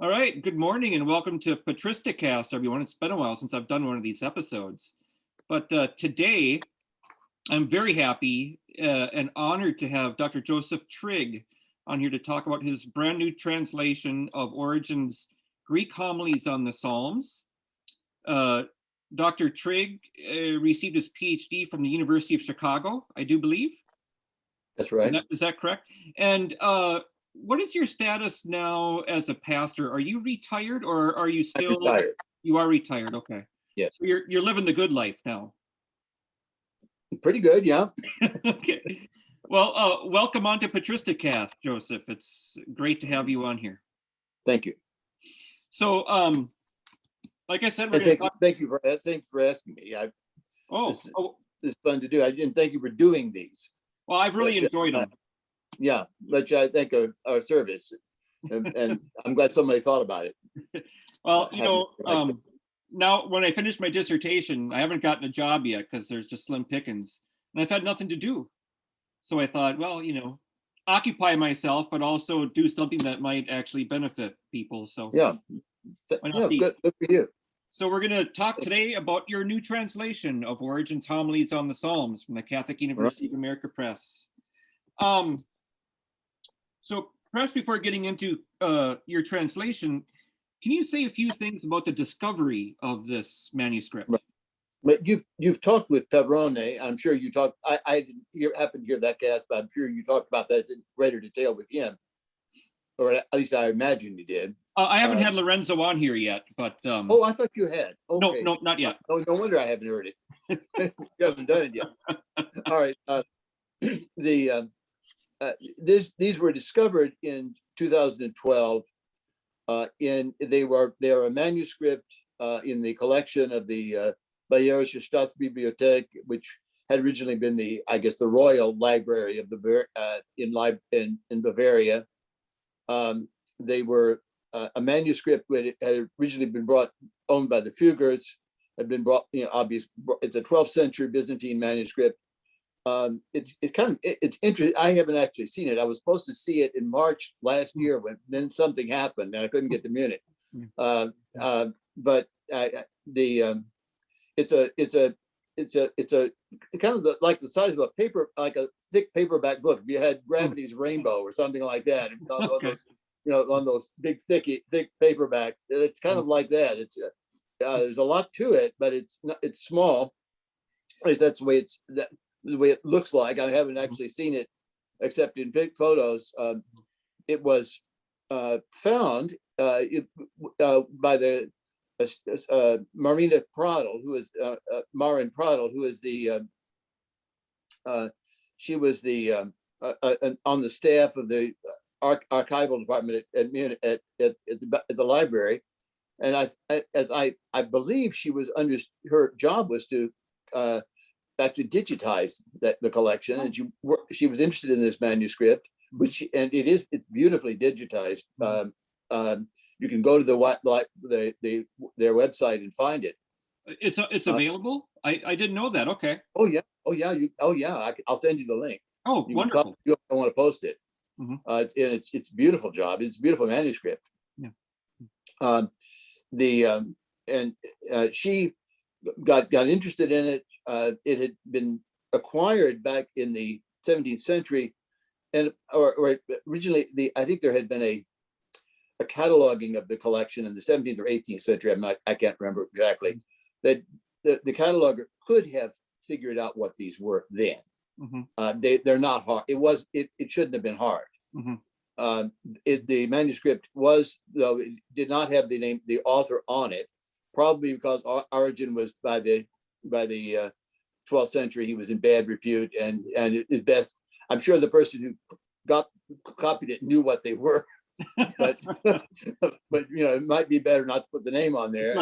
All right, good morning and welcome to Patristicast, everyone. It's been a while since I've done one of these episodes. But today, I'm very happy and honored to have Dr. Joseph Trigg on here to talk about his brand new translation of Origen's Greek Homilies on the Psalms. Dr. Trigg received his PhD from the University of Chicago, I do believe. That's right. Is that correct? And what is your status now as a pastor? Are you retired or are you still? I'm retired. You are retired, okay. Yes. So you're living the good life now. Pretty good, yeah. Okay. Well, welcome on to Patristicast, Joseph. It's great to have you on here. Thank you. So, like I said, thank you for asking me. This is fun to do. And thank you for doing these. Well, I've really enjoyed them. Yeah, which I think are our service, and I'm glad somebody thought about it. Well, now when I finish my dissertation, I haven't gotten a job yet because there's just slim pickings, and I've had nothing to do. So I thought, well, occupy myself, but also do something that might actually benefit people. So yeah, good for you. So we're going to talk today about your new translation of Origen's Homilies on the Psalms from the Catholic University of America Press. So perhaps before getting into your translation, can you say a few things about the discovery of this manuscript? Right. But you've talked with Pedrone. I'm sure you talked. I didn't happen to hear that cast, but I'm sure you talked about that in greater detail with him, or at least I imagine you did. I haven't had Lorenzo on here yet, but oh, I thought you had. Okay. No, not yet. Oh, no wonder I haven't heard it. You haven't done it yet. All right. These were discovered in 2012. They are a manuscript in the collection of the Bayerische Staatsbibliothek, which had originally been the Royal Library of in Bavaria. They were a manuscript that had originally been owned by the Fuggers, had been brought. It's a 12th century Byzantine manuscript. It's interesting. I haven't actually seen it. I was supposed to see it in March last year, when then something happened and I couldn't get to Munich. But it's a kind of like the size of a paper, like a thick paperback book. If you had Gravity's Rainbow or something like that, on those big thick paperbacks, it's kind of like that. It's there's a lot to it, but it's small. At least that's the way it looks like. I haven't actually seen it except in big photos. It was found by the Marina Pradl, who is Marin Pradl, who is she was on the staff of the archival department at Munich at the library, and I believe she was her job was to actually digitize the collection, and she was interested in this manuscript, it's beautifully digitized. You can go to their website and find it. It's available. I didn't know that. Okay. Oh yeah. I'll send you the link. Oh, wonderful. You don't want to post it. Mm-hmm. It's a beautiful job. It's a beautiful manuscript. Yeah. She got interested in it. It had been acquired back in the 17th century, or originally I think there had been a cataloging of the collection in the 17th or 18th century. I can't remember exactly. That the cataloger could have figured out what these were then. Mm-hmm. They're not hard. It shouldn't have been hard. Mm-hmm. The manuscript though it did not have the author on it, probably because Origen was by the 12th century, he was in bad repute, and at best, I'm sure the person who copied it knew what they were, but it might be better not to put the name on there.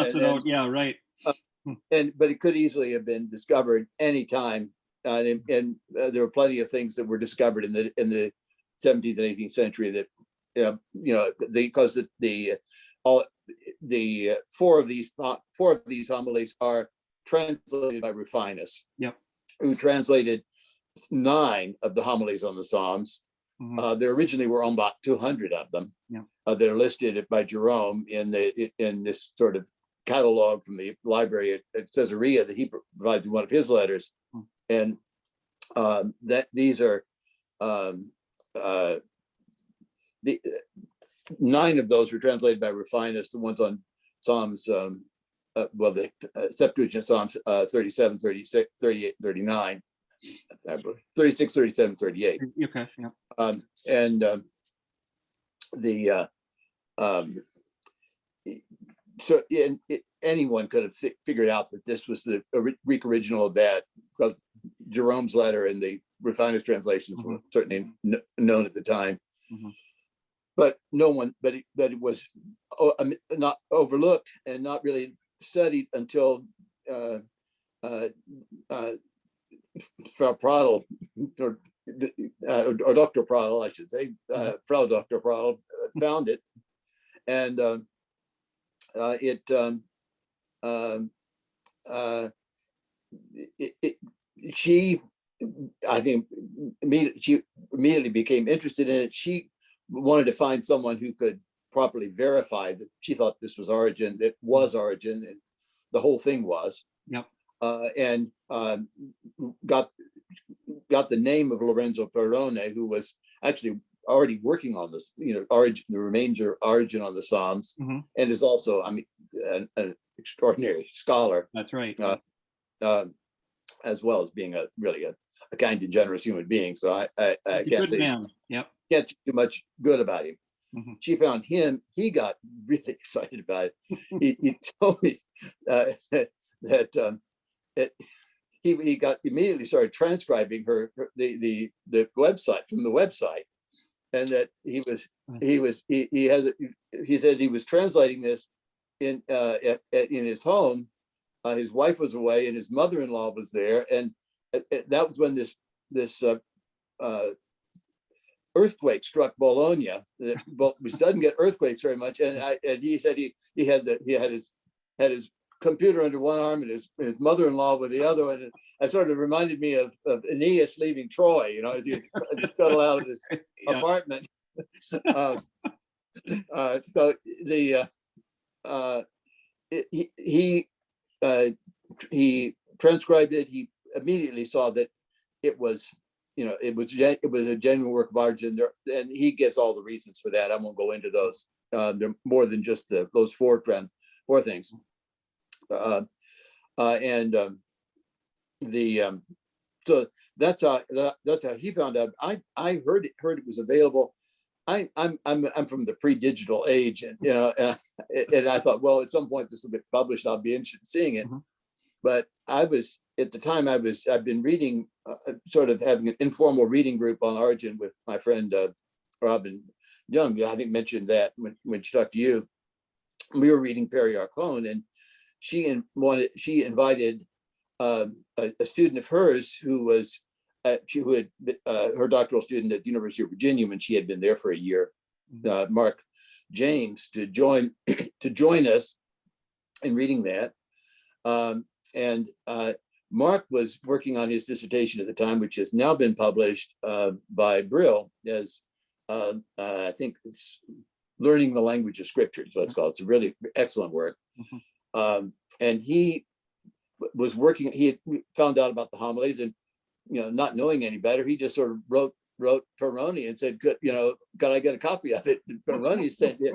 Yeah, right. But it could easily have been discovered anytime, and there were plenty of things that were discovered in the 17th and 18th century that because the four of these homilies are translated by Rufinus, yep, who translated 9 of the homilies on the Psalms. There originally were about 200 of them. Yeah. That are listed by Jerome in this sort of catalog from the library at Caesarea that he provides in one of his letters. And that these are the 9 of those were translated by Rufinus. The ones on Psalms, the Septuagint Psalms 37, 36, 38, 39, 36, 37, 38. Okay. Yeah. So anyone could have figured out that this was the Greek original of that, because Jerome's letter and the Rufinus translations were certainly known at the time. But it was not overlooked and not really studied until Frau Pradl, or Dr. Pradl, I should say, Frau Dr. Pradl found it, and she, I think, she immediately became interested in it. She wanted to find someone who could properly verify that she thought this was Origen. It was Origen, and the whole thing was. Yep. And got the name of Lorenzo Perrone, who was actually already working on this, Origen, the remains of Origen on the Psalms, and is also, an extraordinary scholar. That's right. As well as being really a kind and generous human being. So I can't say, man. Yep. Can't say too much good about him. She found him. He got really excited about it. He told me that he got immediately started transcribing the website from the website, and that he said he was translating this in his home. His wife was away and his mother-in-law was there, and that was when this earthquake struck Bologna, which doesn't get earthquakes very much. And he said he had his computer under one arm and his mother-in-law with the other one. And it sort of reminded me of Aeneas leaving Troy, as he just scuttled out of his apartment. So he transcribed it. He immediately saw that it was a genuine work of Origen there, and he gives all the reasons for that. I won't go into those. They're more than just those four things. So that's how he found out. I heard it was available. I'm from the pre-digital age, and and I thought, well, at some point this will be published. I'll be interested in seeing it. But at the time I've been reading, sort of having an informal reading group on Origen with my friend Robin Young. I think mentioned that when she talked to you. We were reading Peri Archon, and she invited a student of hers who was her doctoral student at the University of Virginia when she had been there for a year, Mark James, to join us in reading that. And Mark was working on his dissertation at the time, which has now been published by Brill as I think it's Learning the Language of Scripture is what it's called. It's a really excellent work. And he was working, he had found out about the homilies, and not knowing any better, he just sort of wrote Perrone and said, "Good, can I get a copy of it?" And Perrone sent it,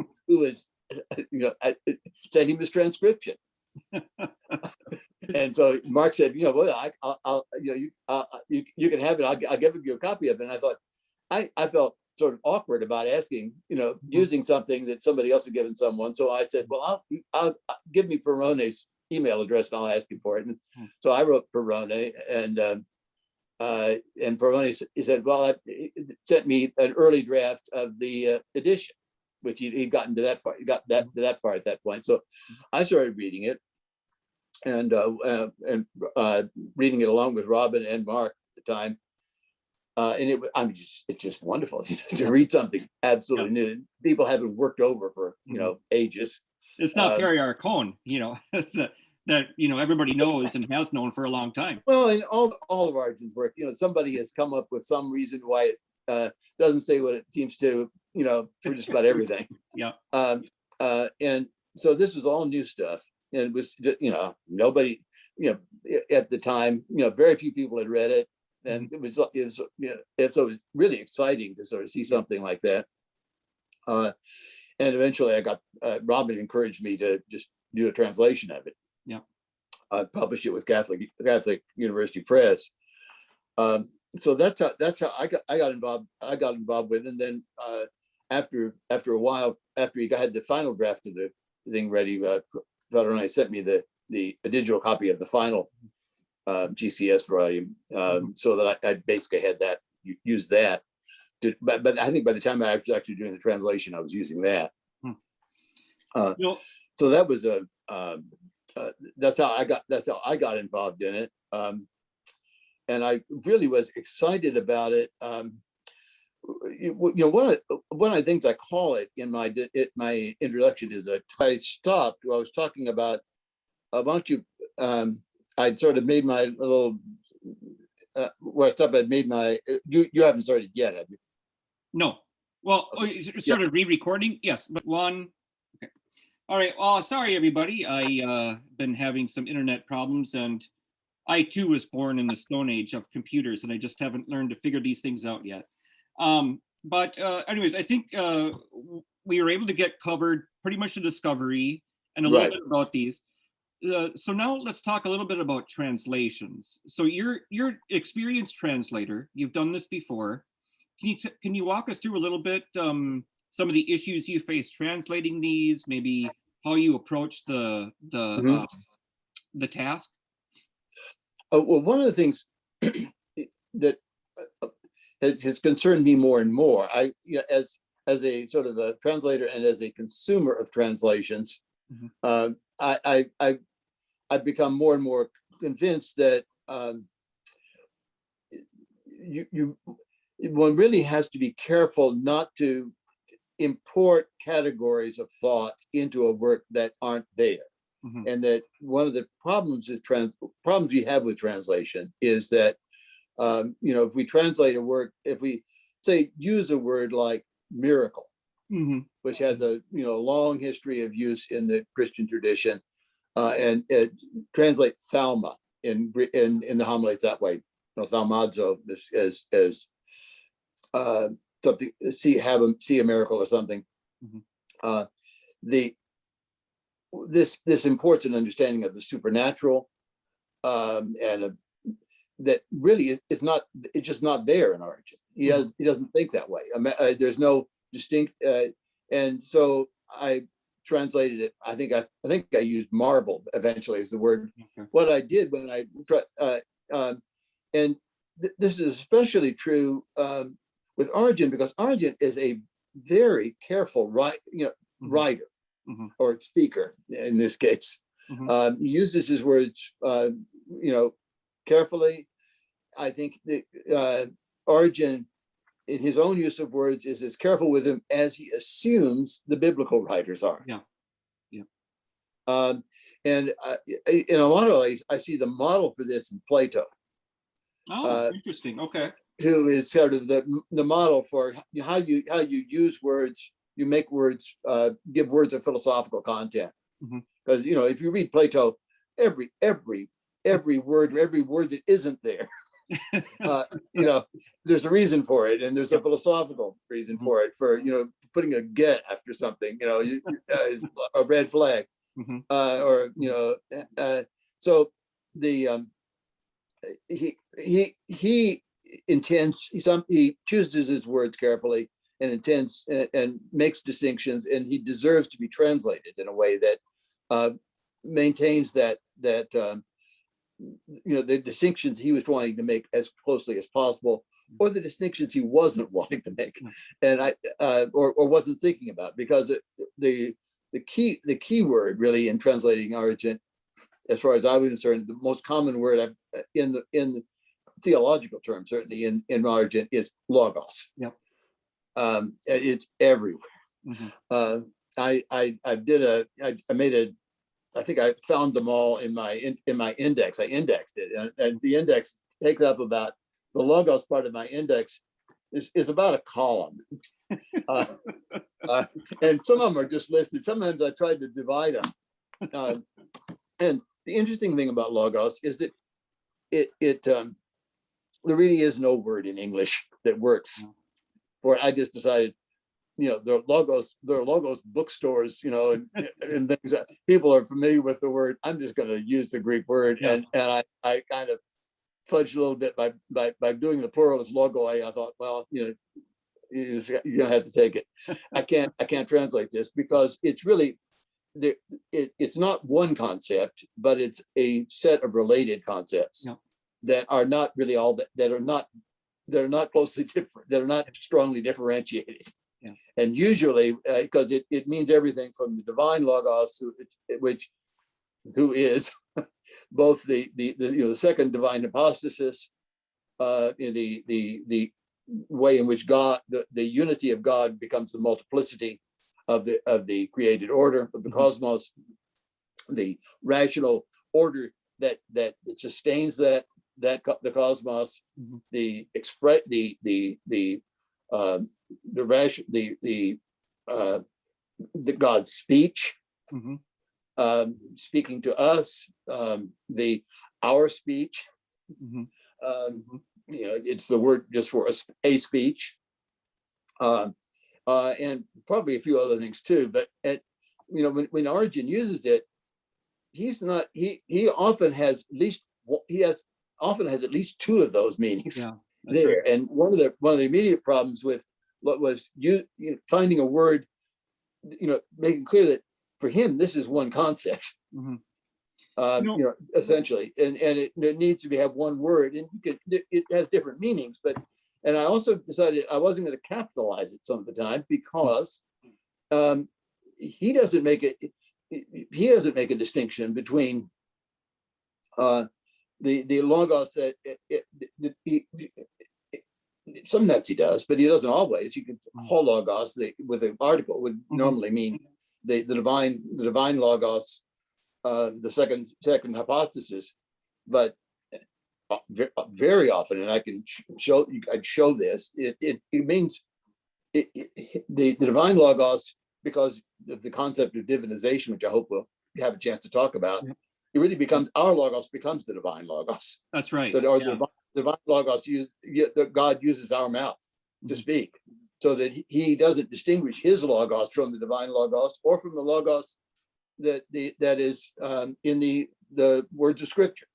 sent him his transcription. And so Mark said, "Well, you can have it. I'll give you a copy of it." And I thought, I felt sort of awkward about asking, using something that somebody else had given someone. So I said, "Well, I'll give me Perrone's email address and I'll ask him for it." And so I wrote Perrone, and Perrone, he said, "Well, he sent me an early draft of the edition," which he'd gotten to that far. He got to that far at that point. So I started reading it, and reading it along with Robin and Mark at the time. And it's just wonderful to read something absolutely new. People haven't worked over for ages. It's not Peri Archon, that everybody knows and has known for a long time. Well, in all of Origen's work, somebody has come up with some reason why doesn't say what it seems to, for just about everything. Yeah. And so this was all new stuff, and it was just, nobody, at the time, very few people had read it, and it was really exciting to sort of see something like that. And eventually, I got Robin encouraged me to just do a translation of it. Yeah. Published it with Catholic University Press. So that's how I got involved. I got involved with it. And then after a while, after he had the final draft of the thing ready, Father and I sent me the digital copy of the final GCS volume, so that I basically had that, used that. But I think by the time I was actually doing the translation, I was using that. So that was that's how I got involved in it. And I really was excited about it. One of the things I call it in my introduction is I stopped. I was talking about a bunch of. I'd sort of made my little. Where I stopped, I'd made my. You haven't started yet, have you? No. Well, sort of re-recording. Yes, but one. Okay. All right. Well, sorry everybody. I been having some internet problems, and I too was born in the Stone Age of computers, and I just haven't learned to figure these things out yet. But anyways, I think we were able to get covered pretty much the discovery and a little bit about these. So now let's talk a little bit about translations. So you're experienced translator. You've done this before. Can you walk us through a little bit some of the issues you face translating these? Maybe how you approach the task. Well, one of the things that has concerned me more and more, as a sort of a translator and as a consumer of translations, I've become more and more convinced that one really has to be careful not to import categories of thought into a work that aren't there. And that one of the problems you have with translation is that if we translate a word, if we say use a word like miracle, which has a long history of use in the Christian tradition, and translate thalma in the homilies that way, thalmazo as something, see a miracle or something. This imports an understanding of the supernatural, and that really is not, it's just not there in Origen. He doesn't think that way. There's no distinct, and so I translated it. I think I used marvel eventually as the word. What I did when and this is especially true with Origen, because Origen is a very careful writer or speaker in this case. He uses his words carefully. I think that Origen, in his own use of words, is as careful with them as he assumes the biblical writers are. And in a lot of ways, I see the model for this in Plato. Oh, interesting. Okay. Who is sort of the model for how you use words. You make words, give words a philosophical content. Because if you read Plato, every word that isn't there, there's a reason for it, and there's a philosophical reason for it. For putting a get after something, is a red flag, so the he intends, he chooses his words carefully and intends and makes distinctions, and he deserves to be translated in a way that maintains that the distinctions he was wanting to make as closely as possible, or the distinctions he wasn't wanting to make, and or wasn't thinking about, because the key word really in translating Origen, as far as I was concerned, the most common word in the theological term, certainly in Origen, is logos. It's everywhere. I think I found them all in my index. I indexed it, and the index takes up about, the logos part of my index is about a column. Uh, and some of them are just listed. Sometimes I tried to divide them. And the interesting thing about logos is that there really is no word in English that works. Or I just decided, there are logos bookstores, and things that people are familiar with the word. I'm just going to use the Greek word, and I kind of fudged a little bit by doing the plural as logo. I thought, well, you're gonna have to take it. I can't translate this because it's really it's not one concept, but it's a set of related concepts that are not really all that are not closely different, that are not strongly differentiated. And usually, because it means everything from the divine logos, who is both the second divine hypostasis, the way in which God, the unity of God becomes the multiplicity of the created order of the cosmos, the rational order that sustains the cosmos, the God's speech, speaking to us, our speech. It's the word just for a speech, and probably a few other things too. But when Origen uses it, he often has at least two of those meanings there. Right. And one of the immediate problems with what was finding a word, making clear that for him this is one concept. Essentially, and it needs to have one word, and it has different meanings. And I also decided I wasn't going to capitalize it some of the time because he doesn't make a distinction between the logos that sometimes he does, but he doesn't always. You can hologos with an article would normally mean the divine logos, the second hypostasis, but very often, and I'd show this. It means the divine logos, because of the concept of divinization, which I hope we'll have a chance to talk about. It really becomes our logos becomes the divine logos. That's right. The divine logos God uses our mouth to speak, so that he doesn't distinguish his logos from the divine logos or from the logos that is in the words of Scripture,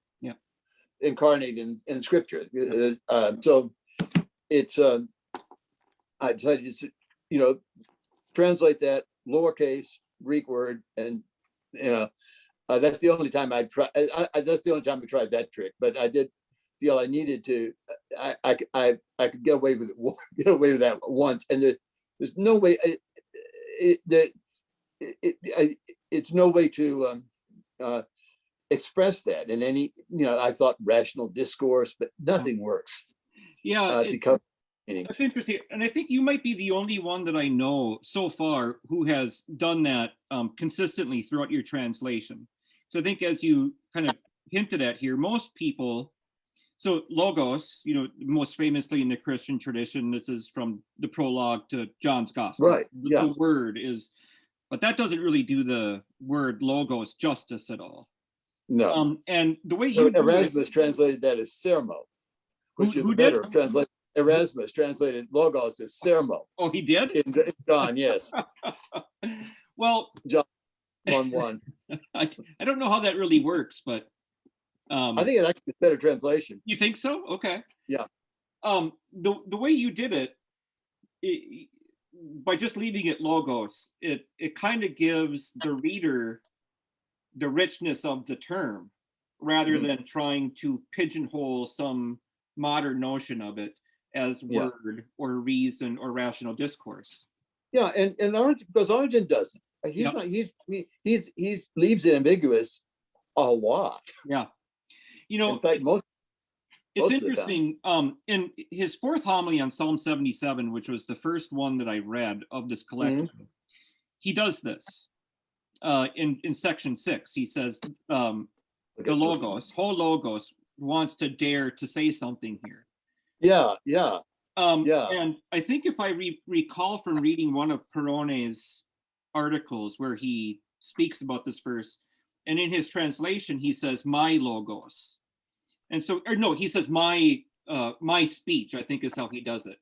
incarnated in Scripture. So it's I decided to translate that lowercase Greek word, and that's the only time I tried. That's the only time I tried that trick. But I did feel I needed to. I could get away with it. Get away with that once, and there's no way. It's no way to express that in any. I thought rational discourse, but nothing works. To cover meanings. That's interesting, and I think you might be the only one that I know so far who has done that consistently throughout your translation. So I think, as you kind of hinted at here, most people, so logos, most famously in the Christian tradition, this is from the prologue to John's Gospel. Right. The word is, but that doesn't really do the word logos justice at all. No. And the way you Erasmus translated that as sermo, which is better translation. Erasmus translated logos as sermo. Oh, he did? In John, yes. Well, John 1:1. I don't know how that really works, but I think it actually is better translation. You think so? Okay. Yeah. The way you did it, by just leaving it logos, it kind of gives the reader the richness of the term, rather than trying to pigeonhole some modern notion of it as word or reason or rational discourse. Yeah, and because Origen doesn't. He's not. He leaves it ambiguous a lot. Yeah. In fact, it's interesting. In his fourth homily on Psalm 77, which was the first one that I read of this collection, he does this. In section 6, he says, the logos, whole logos, wants to dare to say something here. Yeah. Yeah. And I think if I recall from reading one of Perone's articles where he speaks about this verse, and in his translation he says my logos, and so, or no, he says my speech, I think is how he does it.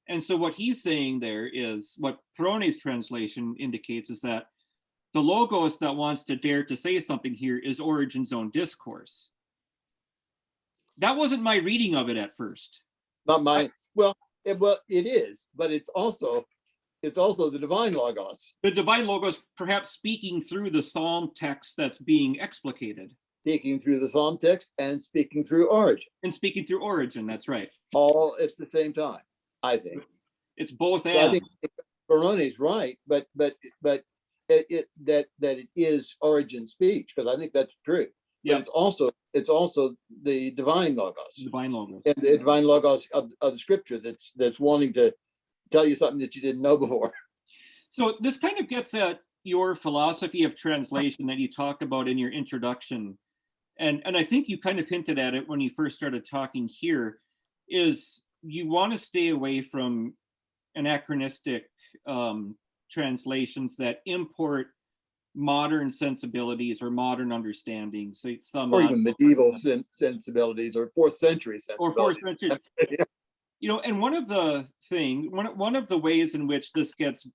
And so what he's saying there is, what Perone's translation indicates is that the logos that wants to dare to say something here is Origen's own discourse. That wasn't my reading of it at first. Not mine. Well, it is, but it's also the divine logos. The divine logos perhaps speaking through the psalm text that's being explicated. Speaking through the psalm text and speaking through Origen. And speaking through Origen, that's right. All at the same time, I think. It's both and. So I think Barone's right, but it is Origen's speech, because I think that's true. But it's also the divine logos. Divine logos. And the divine logos of the scripture that's wanting to tell you something that you didn't know before. So this kind of gets at your philosophy of translation that you talk about in your introduction. And I think you kind of hinted at it when you first started talking here, is you want to stay away from anachronistic translations that import modern sensibilities or modern understandings, Or even medieval sensibilities or 4th century sensibilities. Or 4th century. You know, and one of the ways in which this gets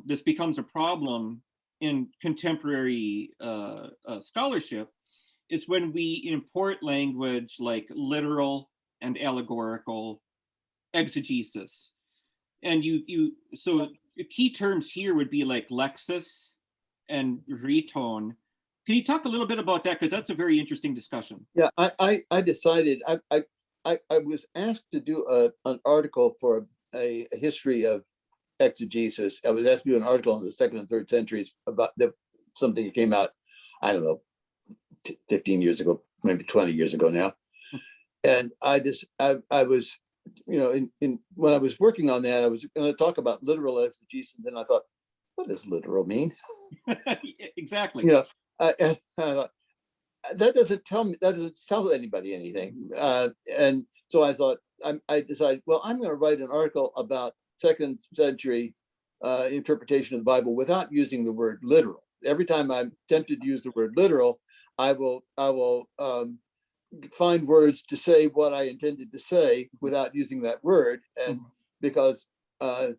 this becomes a problem in contemporary scholarship is when we import language like literal and allegorical exegesis. And so the key terms here would be like lexis and retone. Can you talk a little bit about that? Because that's a very interesting discussion. Yeah, I decided, I was asked to do an article for a history of exegesis. I was asked to do an article in the 2nd and 3rd centuries about something that came out, I don't know, 15 years ago, maybe 20 years ago now. And I was, you know, when I was working on that, I was going to talk about literal exegesis, and then I thought, what does literal mean? Exactly. You know, and I thought, that doesn't tell anybody anything. And so I thought, I decided, well, I'm going to write an article about 2nd century interpretation of the Bible without using the word literal. Every time I'm tempted to use the word literal, I will find words to say what I intended to say without using that word. And because I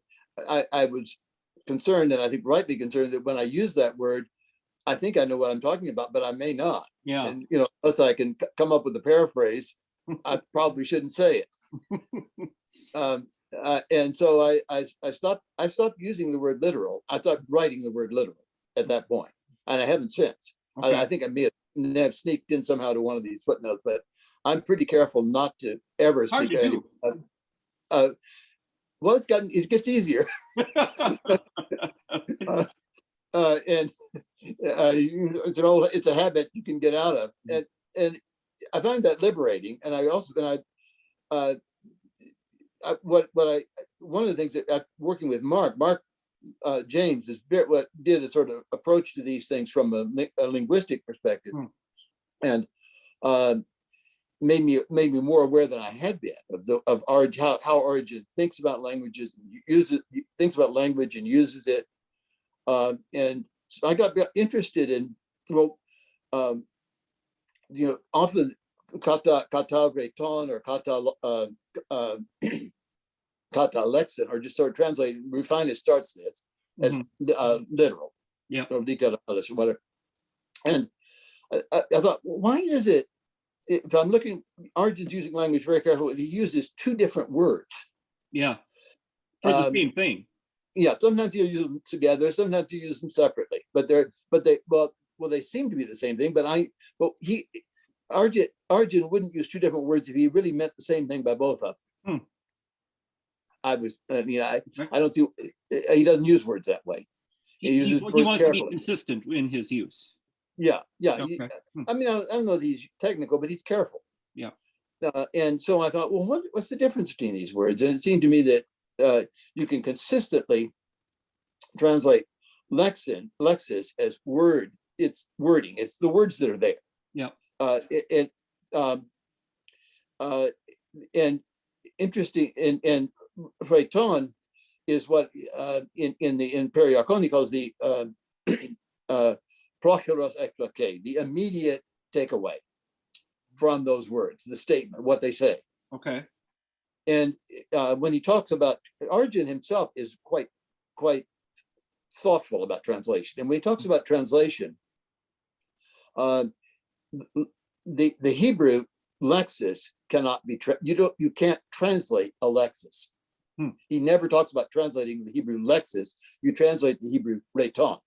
was concerned, and I think rightly concerned, that when I use that word, I think I know what I'm talking about, but I may not. Yeah. And, you know, unless I can come up with a paraphrase, I probably shouldn't say it. And so I stopped using the word literal. I stopped writing the word literal at that point, and I haven't since. Okay. I think I may have sneaked in somehow to one of these footnotes, but I'm pretty careful not to ever speak. Well, it gets easier. And it's a habit you can get out of, and I find that liberating. And I also, one of the things that working with Mark James did a sort of approach to these things from a linguistic perspective, and made me more aware than I had been of how Origen thinks about languages and thinks about language and uses it. And so I got interested in, well, you know, often kata breton or kata lexin, or just sort of translated. Rufinus starts this as literal, or detailed analysis or whatever. And I thought, well, why is it, if I'm looking, Origen's using language very carefully, he uses 2 different words. Yeah, for the same thing. Yeah, sometimes you use them together, sometimes you use them separately, but they seem to be the same thing. But Origen wouldn't use 2 different words if he really meant the same thing by both of them. I don't see, he doesn't use words that way. He wants to be consistent in his use. Yeah. Okay. I don't know that he's technical, but he's careful. Yeah. And so I thought, well, what's the difference between these words? And it seemed to me that you can consistently translate lexis as word. It's wording. It's the words that are there. Yeah. And interesting, and Rheton is what in Periarchon he calls the procheros ekplake, the immediate takeaway from those words, the statement, what they say. Okay. And when he talks about, Origen himself is quite thoughtful about translation. And when he talks about translation, the Hebrew lexis cannot be you can't translate a lexis. He never talks about translating the Hebrew lexis. You translate the Hebrew rheton.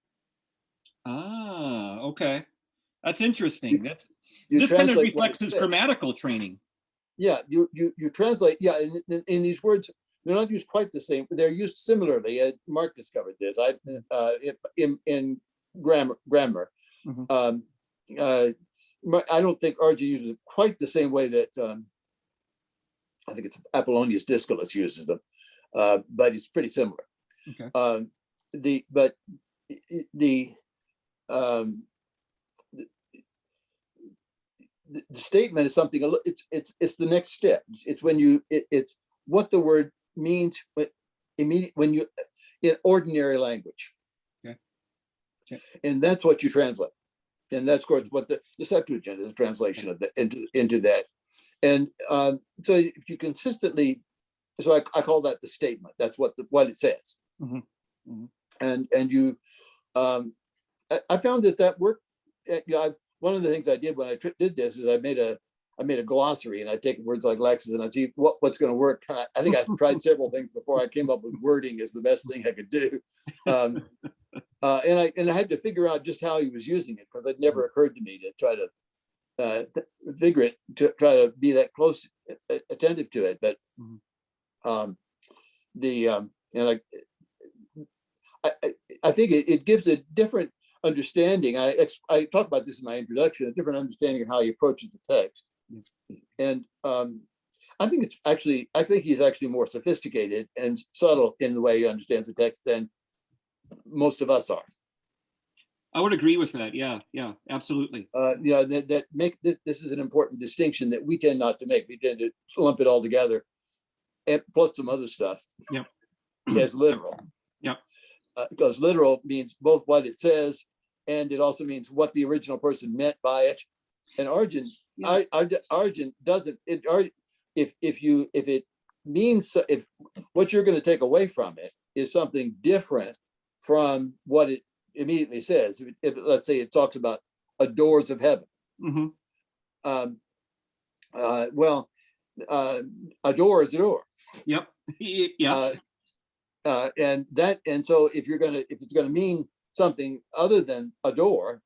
Ah, okay. That's interesting. You This kind of translate reflects his grammatical training. Yeah, you translate. Yeah, in these words, they're not used quite the same. They're used similarly. Mark discovered this. In grammar. Mhm. I don't think Origen uses it quite the same way that I think it's Apollonius Discalus uses them, but it's pretty similar. Okay. The statement is something. It's the next step. It's when it's what the word means when you in ordinary language. Okay. Okay. And that's what you translate. And that's, of course, what the Septuagint is a translation of that into that. And so if you consistently, so I call that the statement. That's what it says. Mm-hmm. Mm-hmm. And you, I found that worked. One of the things I did when I did this is I made a glossary, and I take words like lexis and I see what's going to work. I think I tried several things before I came up with wording is the best thing I could do. And I had to figure out just how he was using it, because it never occurred to me to try to figure it, to try to be that close, attentive to it. But I think it gives a different understanding. I talk about this in my introduction, a different understanding of how he approaches the text. And I think he's actually more sophisticated and subtle in the way he understands the text than most of us are. I would agree with that. Yeah, absolutely. That make this is an important distinction that we tend not to make. We tend to lump it all together, and plus some other stuff. Yep. As literal. Yep. Because literal means both what it says, and it also means what the original person meant by it. And Origen, Origen doesn't. If it means, if what you're going to take away from it is something different from what it immediately says, if let's say it talks about a doors of heaven, a door is a door. Yep. Yeah. And so if it's gonna mean something other than a door,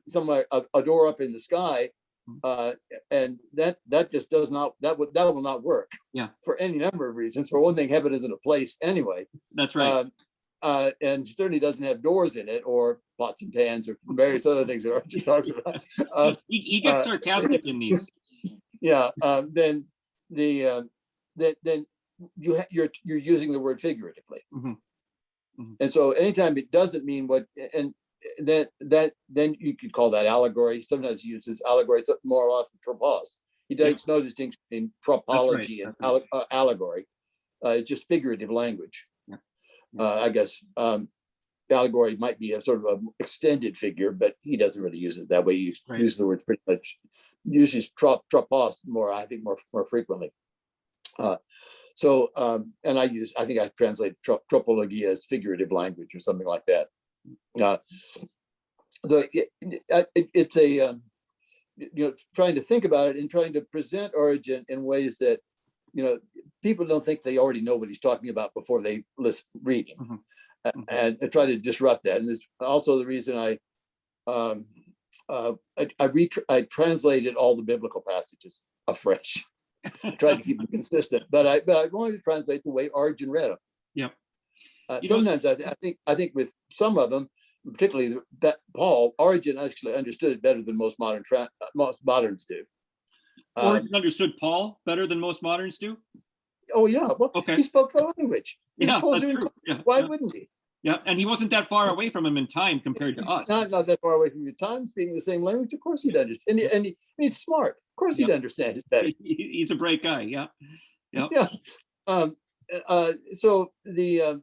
somewhere a door up in the sky, and that just does not, that will not work. Yeah. For any number of reasons. For one thing, heaven isn't a place anyway. That's right. And certainly doesn't have doors in it, or pots and pans, or various other things that Archie talks about. He gets sarcastic in these. Yeah. Then you're using the word figuratively. And so anytime it doesn't mean what, and then you could call that allegory. Sometimes he uses allegory, it's more often tropos. He takes no distinction between tropology and allegory. It's just figurative language. I guess allegory might be a sort of an extended figure, but he doesn't really use it that way. He uses the word pretty much, uses tropos more, I think, more frequently. And I think I translate tropologia as figurative language or something like that. So it's a trying to think about it and trying to present Origen in ways that people don't think they already know what he's talking about before they read him, and try to disrupt that. And it's also the reason I translated all the biblical passages afresh. Tried to keep them consistent, but I wanted to translate the way Origen read them. Yep. Sometimes I think with some of them, particularly Paul, Origen actually understood it better than most moderns do. Origen understood Paul better than most moderns do? Oh yeah, well, he spoke the language. Yeah, that's true. Why wouldn't he? Yeah, and he wasn't that far away from him in time compared to us. Not that far away from your time, speaking the same language. Of course he'd understand, and he's smart. Of course he'd understand it better. He's a bright guy. Yeah. Yeah. So the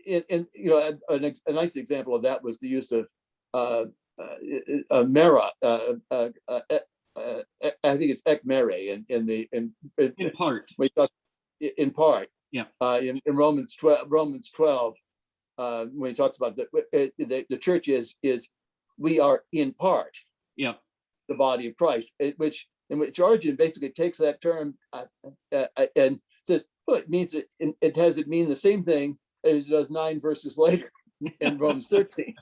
a nice example of that was the use of mera. I think it's ek mere in part. when you talk in part. Yeah. In Romans 12, when he talks about the church is we are in part. Yeah. The body of Christ, in which Origen basically takes that term and says, well, it means it has it mean the same thing as it does 9 verses later in Romans 13.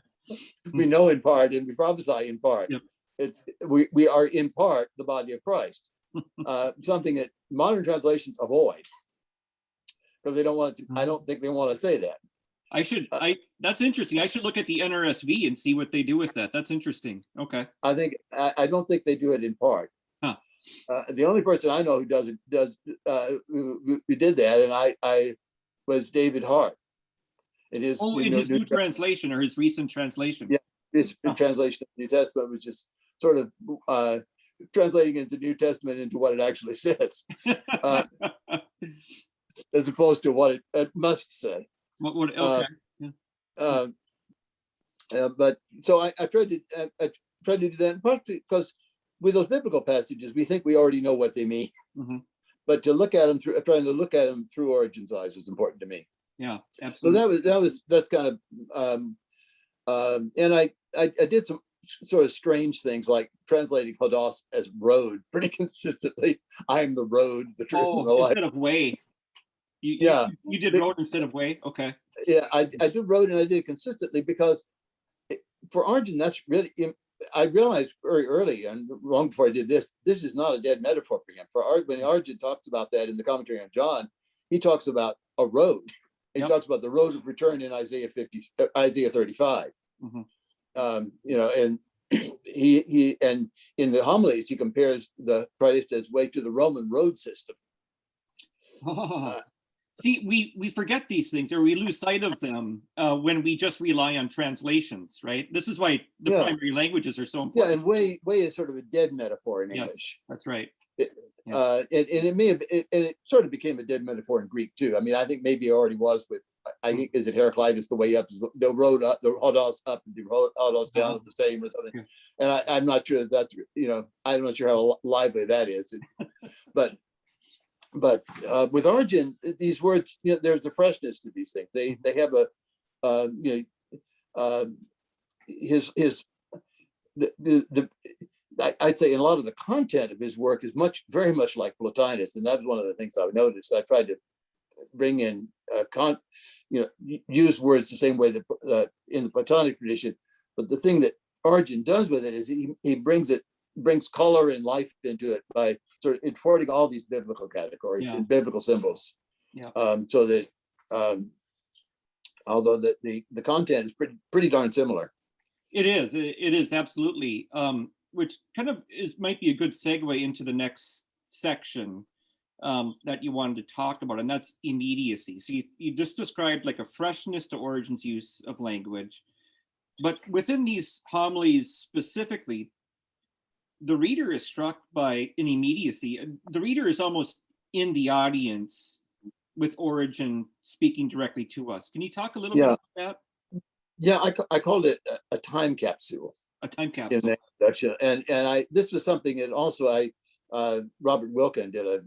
We know in part and we prophesy in part. Yep. It's we are in part the body of Christ. Something that modern translations avoid because they don't want to. I don't think they want to say that. That's interesting. I should look at the NRSV and see what they do with that. That's interesting. Okay. I don't think they do it in part. Huh. The only person I know who who did that, and I was David Hart. In his his new translation or his recent translation. Yeah, his translation of the New Testament was just sort of translating into New Testament into what it actually says, as opposed to what it must say. Okay. But so I tried to do that, partly because with those biblical passages, we think we already know what they mean. Mm-hmm. But to look at them trying to look at them through Origen's eyes was important to me. Yeah, absolutely. So that's kind of, and I did some sort of strange things like translating hodos as road pretty consistently. I'm the road, the truth, and the life. Instead of way. You did road instead of way. Okay. Yeah, I did road, and I did it consistently because for Origen, that's really. I realized very early, and long before I did this is not a dead metaphor for him. When Origen talks about that in the commentary on John, he talks about a road. He talks about the road of return in Isaiah 35. Mm-hmm. And he and in the homilies he compares the Christ as way to the Roman road system. See, we forget these things, or we lose sight of them when we just rely on translations, right? This is why the primary languages are so important. Yeah, and way is sort of a dead metaphor in English. That's right. And it may have, and it sort of became a dead metaphor in Greek too. I mean, I think maybe it already was with. I think is it Heraclitus, the way up is the road up, the hodos up, and the hodos down is the same or something. And I'm not sure that's I'm not sure how lively that is, but with Origen, these words, there's a freshness to these things. They have I'd say in a lot of the content of his work is very much like Plotinus, and that's one of the things I've noticed. I tried to bring in use words the same way that in the Platonic tradition, but the thing that Origen does with it is he brings color and life into it by sort of importing all these biblical categories and biblical symbols. Yeah. So that although the content is pretty darn similar. It is absolutely. Which kind of might be a good segue into the next section that you wanted to talk about, and that's immediacy. So you just described like a freshness to Origen's use of language, but within these homilies specifically, the reader is struck by an immediacy. The reader is almost in the audience with Origen speaking directly to us. Can you talk a little bit about that? Yeah, I called it a time capsule. A time capsule. In the introduction, and this was something that also Robert Wilkin did a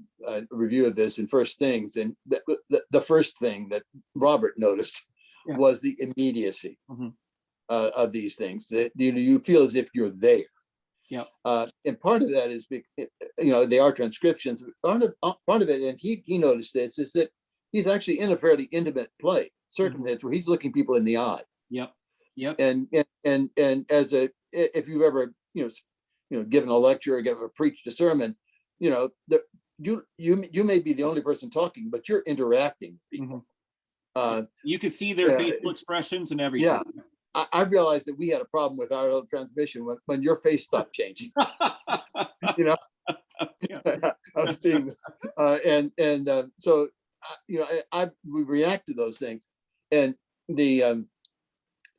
review of this in First Things, and the first thing that Robert noticed was the immediacy of these things. That you feel as if you're there. Yeah. And part of that is, they are transcriptions. Part of it, and he noticed this, is that he's actually in a fairly intimate place, circumstance where he's looking people in the eye. Yep. Yep. And if you've ever given a lecture or preached a sermon, you may be the only person talking, but you're interacting with people. You could see their facial expressions and everything. Yeah. I realized that we had a problem with our old transmission when your face stopped changing. I was seeing, so we react to those things, and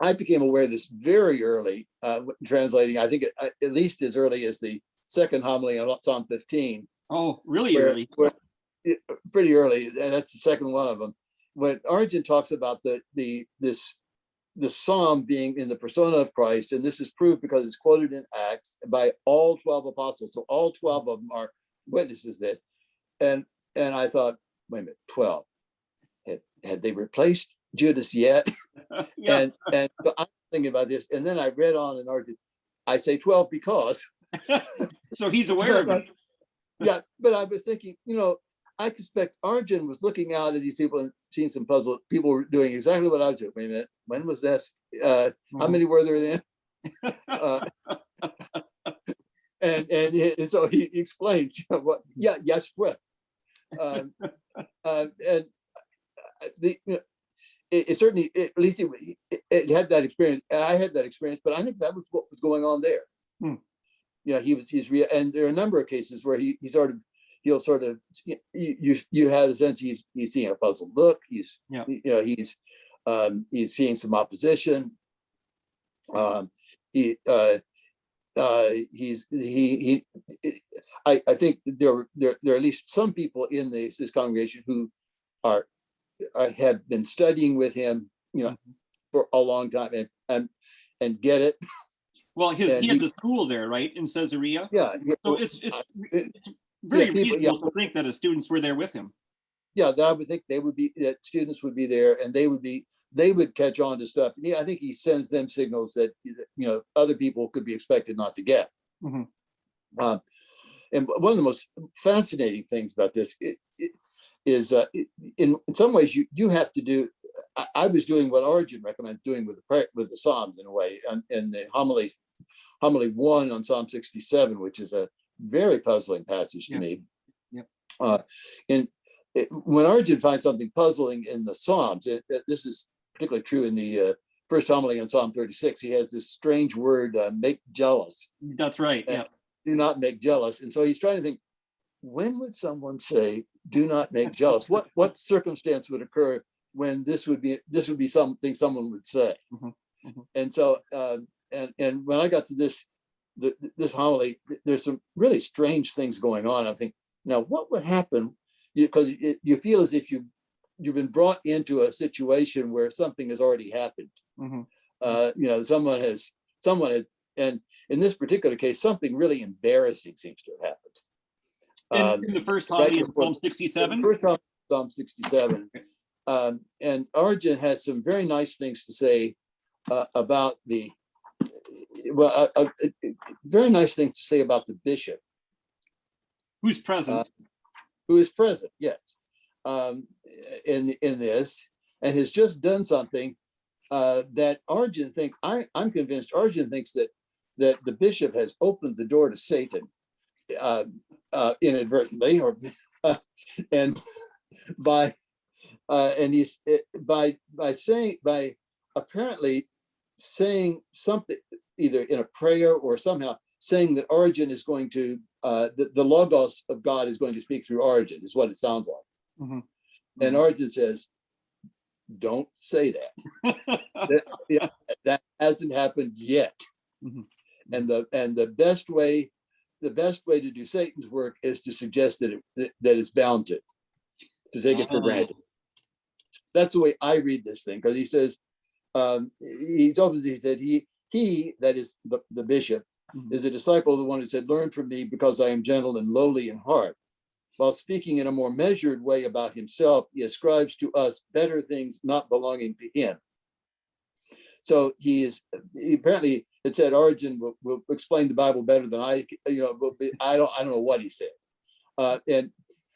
I became aware of this very early translating. I think at least as early as the second homily on Psalm 15. Oh, really early? Pretty early, and that's the second one of them. when Origen talks about the psalm being in the persona of Christ, and this is proved because it's quoted in Acts by all 12 apostles. So all 12 of them are witnesses this. And I thought, wait a minute, 12. Had they replaced Judas yet? Yeah. And so I'm thinking about this. And then I read on in Origen, I say 12 because. So he's aware of it. Yeah, but I was thinking, I suspect Origen was looking out at these people and seeing some puzzle. People were doing exactly what I was doing. Wait a minute, when was that? How many were there then? And so he explains what. Yeah, yes, with. And it certainly, at least it had that experience. I had that experience, but I think that was what was going on there. He's real, and there are a number of cases where you have a sense he's seeing a puzzled look. He's seeing some opposition. I think there are at least some people in this congregation who have been studying with him, for a long time and get it. Well, he has a school there, right, in Caesarea. Yeah. So it's very reasonable to think that his students were there with him. Yeah, that I would think that students would be there, and they would catch on to stuff. Yeah, I think he sends them signals that other people could be expected not to get. And one of the most fascinating things about this is in some ways you have to do. I was doing what Origen recommends doing with the Psalms in a way, and the homily 1 on Psalm 67, which is a very puzzling passage to me. When Origen finds something puzzling in the Psalms, this is particularly true in the first homily on Psalm 36. He has this strange word, make jealous. That's right. Yeah. Do not make jealous. And so he's trying to think, when would someone say, do not make jealous? What circumstance would occur when this would be something someone would say? And so, and when I got to this homily, there's some really strange things going on. I'm thinking, now what would happen? Because you feel as if you've been brought into a situation where something has already happened. Someone has, and in this particular case, something really embarrassing seems to have happened. In the first homily in Psalm 67? First homily in Psalm 67. And Origen has some very nice things to say about very nice things to say about the bishop. Who's present. Who is present, yes, in this, and has just done something that Origen thinks, I'm convinced Origen thinks that the bishop has opened the door to Satan inadvertently, or and by apparently saying something either in a prayer or somehow saying that Origen is going to the logos of God is going to speak through Origen, is what it sounds like. And Origen says, don't say that. that hasn't happened yet. And the best way to do Satan's work is to suggest that it's bound to take it for granted. That's the way I read this thing, because he says, he said he that is the bishop is a disciple of the one who said, learn from me because I am gentle and lowly in heart. While speaking in a more measured way about himself, he ascribes to us better things not belonging to him. So he apparently, it said Origen will explain the Bible better than I don't know what he said. And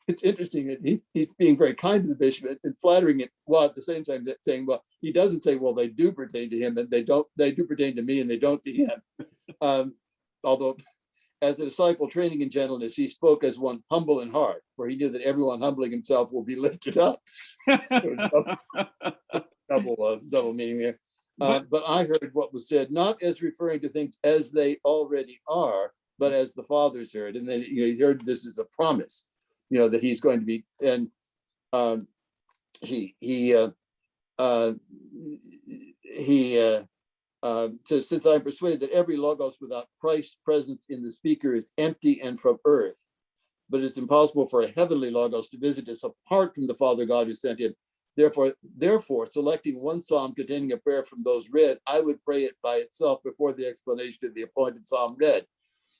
it's interesting that he's being very kind to the bishop and flattering it, while at the same time saying, well, he doesn't say, well, they do pertain to him and they do pertain to me and they don't to him. Although as a disciple training in gentleness, he spoke as one humble in heart, for he knew that everyone humbling himself will be lifted up. Double meaning there. But I heard what was said, not as referring to things as they already are, but as the fathers heard. And then he heard this as a promise, that he's going to be, and so since I'm persuaded that every logos without Christ's presence in the speaker is empty and from earth, but it's impossible for a heavenly logos to visit us apart from the Father God who sent him. Therefore, selecting one psalm containing a prayer from those read, I would pray it by itself before the explanation of the appointed psalm read.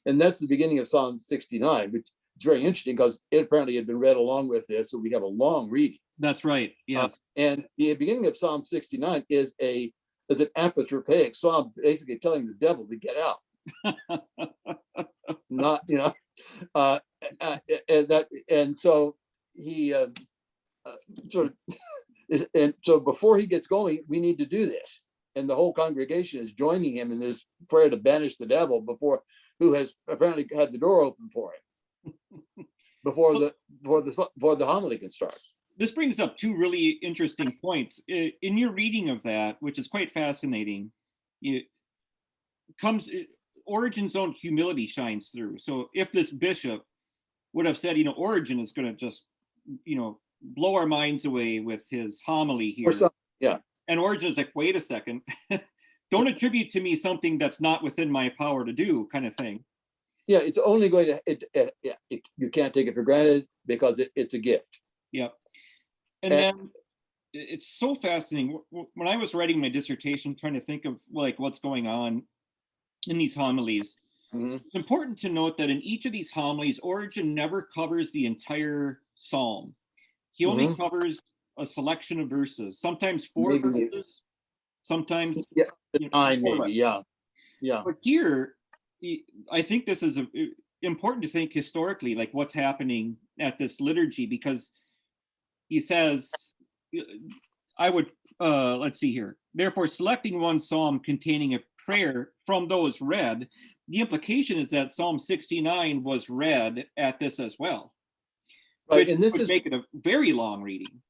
And that's the beginning of Psalm 69, which is very interesting because it apparently had been read along with this, so we have a long reading. That's right. Yes. And the beginning of Psalm 69 is an apotropaic psalm, basically telling the devil to get out. Not, and so he sort of is, and so before he gets going, we need to do this. And the whole congregation is joining him in this prayer to banish the devil who has apparently had the door open for him before the homily can start. This brings up two really interesting points. In your reading of that, which is quite fascinating, Origen's own humility shines through. So if this bishop would have said, Origen is going to just, blow our minds away with his homily here. Yeah. And Origen's like, wait a second, don't attribute to me something that's not within my power to do, kind of thing. Yeah, it's only going to, you can't take it for granted because it's a gift. Yep. And then it's so fascinating. When I was writing my dissertation, trying to think of what's going on in these homilies, it's important to note that in each of these homilies, Origen never covers the entire psalm. He only covers a selection of verses, sometimes four verses, sometimes 9 maybe, yeah. But here, I think this is important to think historically, like what's happening at this liturgy, because he says, I would, let's see here. Therefore, selecting one psalm containing a prayer from those read, the implication is that Psalm 69 was read at this as well. Right, which and this would make it a very long reading.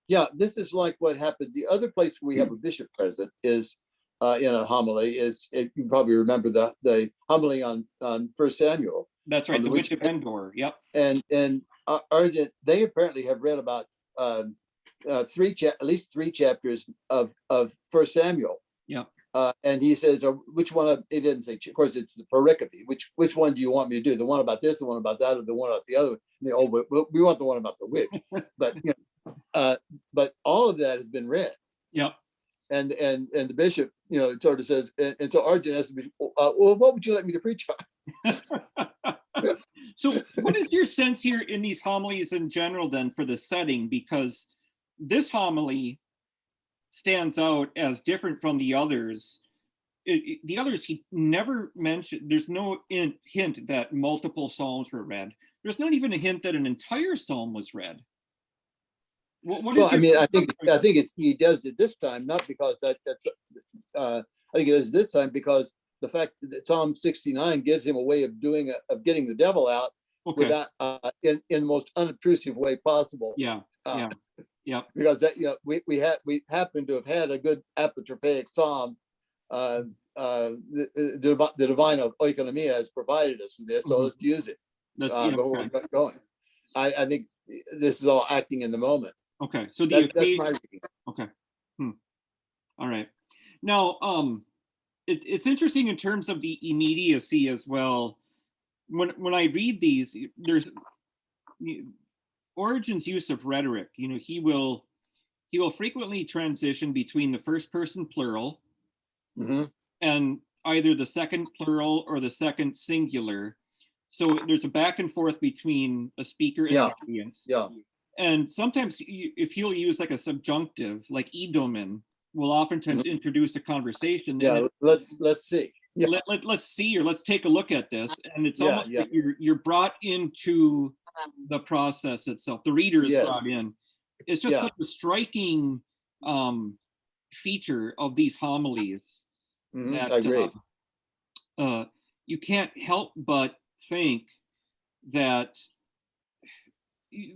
Yeah, this is like what happened. The other place we have a bishop present is in a homily. You probably remember the homily on 1 Samuel. That's right, the Witch of Endor. Yep. And Origen, they apparently have read about at least 3 chapters of 1 Samuel. Yep. And he says, which one? He didn't say. Of course, it's the pericope. Which one do you want me to do? The one about this, the one about that, or the one about the other? But we want the one about the witch. But all of that has been read. Yep. And the bishop, sort of says, and so Origen has to be. Well, what would you like me to preach on? So, what is your sense here in these homilies in general, then, for the setting? Because this homily stands out as different from the others. The others he never mentioned. There's no hint that multiple psalms were read. There's not even a hint that an entire psalm was read. I think he does it this time, not because that's. I think it is this time because the fact that Psalm 69 gives him a way of getting the devil out without in the most unobtrusive way possible. Yeah. Because that we happen to have had a good apotropaic psalm. The divine oikonomia has provided us with this, so let's use it. Before we get going. I think this is all acting in the moment. Okay, so that's my reading. Okay. All right. Now, it's interesting in terms of the immediacy as well. When I read these, there's Origen's use of rhetoric. He will frequently transition between the first person plural and either the second plural or the second singular. So there's a back and forth between a speaker and an audience. Yeah. And sometimes if he'll use like a subjunctive, like idomen, will oftentimes introduce a conversation. Yeah, let's see. Yeah. Let's see, or let's take a look at this. And it's almost like you're brought into the process itself. The reader is brought in. It's just such a striking feature of these homilies that I agree. You can't help but think that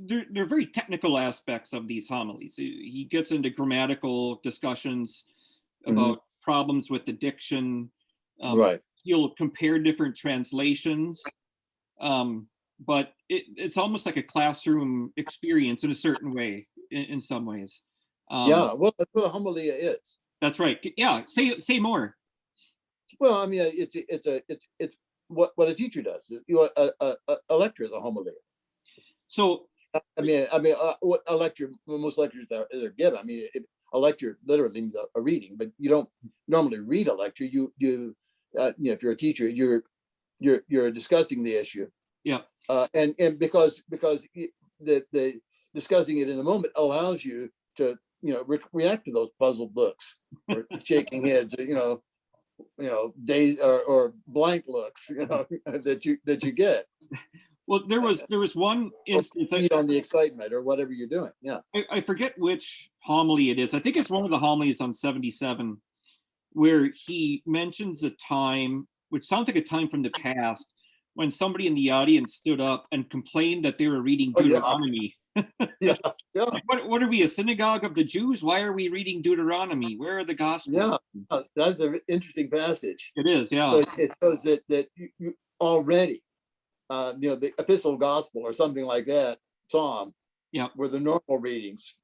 there are very technical aspects of these homilies. He gets into grammatical discussions about problems with the diction. Right. He'll compare different translations. But it's almost like a classroom experience in a certain way, in some ways. Well, that's what a homilia is. That's right. Yeah, say more. Well, I mean, it's what a teacher does. A lecture is a homilia. So What a lecture, most lectures are given. A lecture literally means a reading, but you don't normally read a lecture. If you're a teacher, you're discussing the issue. Yeah. And because the discussing it in the moment allows you to react to those puzzled looks or shaking heads, days or blank looks, that you get. Well, there was one instance Feed on the excitement or whatever you're doing. Yeah. I forget which homily it is. I think it's one of the homilies on 77, where he mentions a time, which sounds like a time from the past, when somebody in the audience stood up and complained that they were reading Deuteronomy. Yeah. What are we, a synagogue of the Jews? Why are we reading Deuteronomy? Where are the Gospels? Yeah, that's an interesting passage. It is, yeah. So it shows that you already, the epistle gospel or something like that, Psalm, were the normal readings,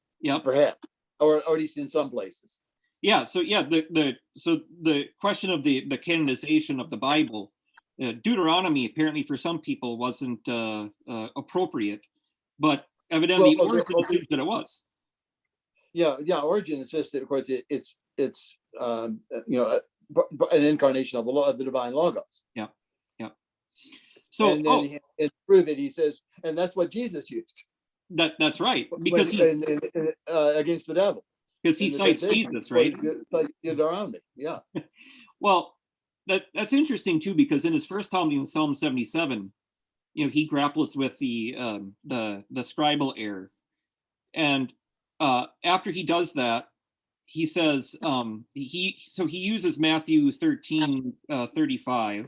perhaps, or at least in some places. Yeah. So the question of the canonization of the Bible, Deuteronomy apparently for some people wasn't appropriate, but evidently Origen assumes that it was. Yeah. Origen insists that, of course, it's an incarnation of the divine logos. Yeah. So and then to prove it, he says, and that's what Jesus used. That's right, because against the devil. Because he cites Jesus, right? Deuteronomy, yeah. Well, that's interesting too, because in his first homily in Psalm 77, he grapples with the scribal error, and after he does that, he says he uses Matthew 13:35,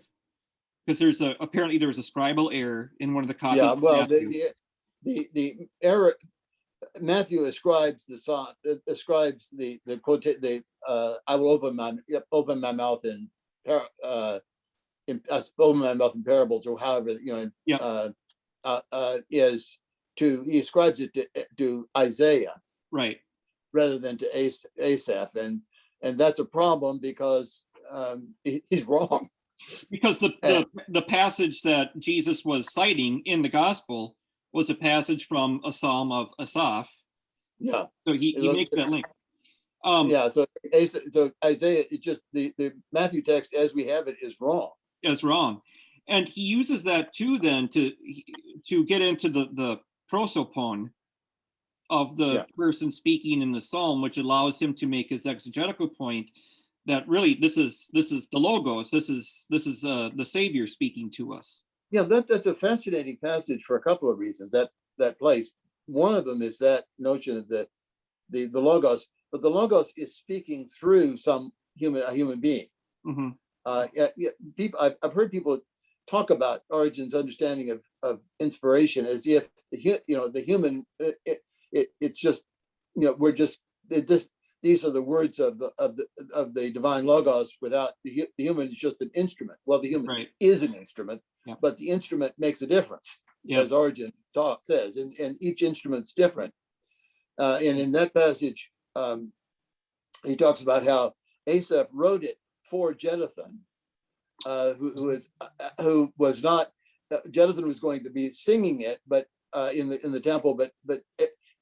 because apparently there was a scribal error in one of the copies. Yeah, well, the error. Matthew ascribes the quote, I will open my mouth in parables, or however, he ascribes it to Isaiah, right, rather than to Asaph, and that's a problem because he's wrong. Because the passage that Jesus was citing in the gospel was a passage from a psalm of Asaph. Yeah. So he makes that link. So Isaiah, it just the Matthew text as we have it is wrong. It's wrong. And he uses that too then to get into the prosopon of the person speaking in the psalm, which allows him to make his exegetical point that really this is the logos, this is the Savior speaking to us. Yeah, that's a fascinating passage for a couple of reasons. That place. One of them is that notion of the logos, but the logos is speaking through a human being. Mm-hmm. I've heard people talk about Origen's understanding of inspiration as if the human, it's just, we're just these are the words of the divine logos. Without the human is just an instrument. Well, the human is an instrument, but the instrument makes a difference, as Origen says, and each instrument's different. And in that passage, he talks about how Asaph wrote it for Jeduthun, who was not. Jeduthun was going to be singing it, but in the temple, but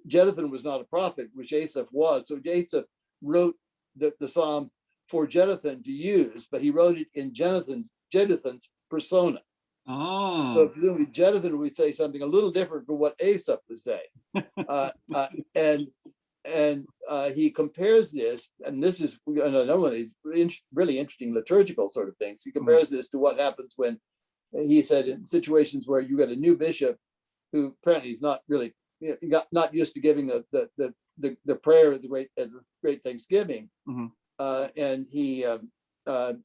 Jeduthun was not a prophet, which Asaph was. So Asaph wrote the psalm for Jeduthun to use, but he wrote it in Jeduthun's persona. Oh. So presumably Jeduthun would say something a little different from what Asaph would say. And he compares this, and this is another one of these really interesting liturgical sort of things. He compares this to what happens when he said in situations where you got a new bishop who apparently is not really not used to giving the prayer of the great Thanksgiving, and he an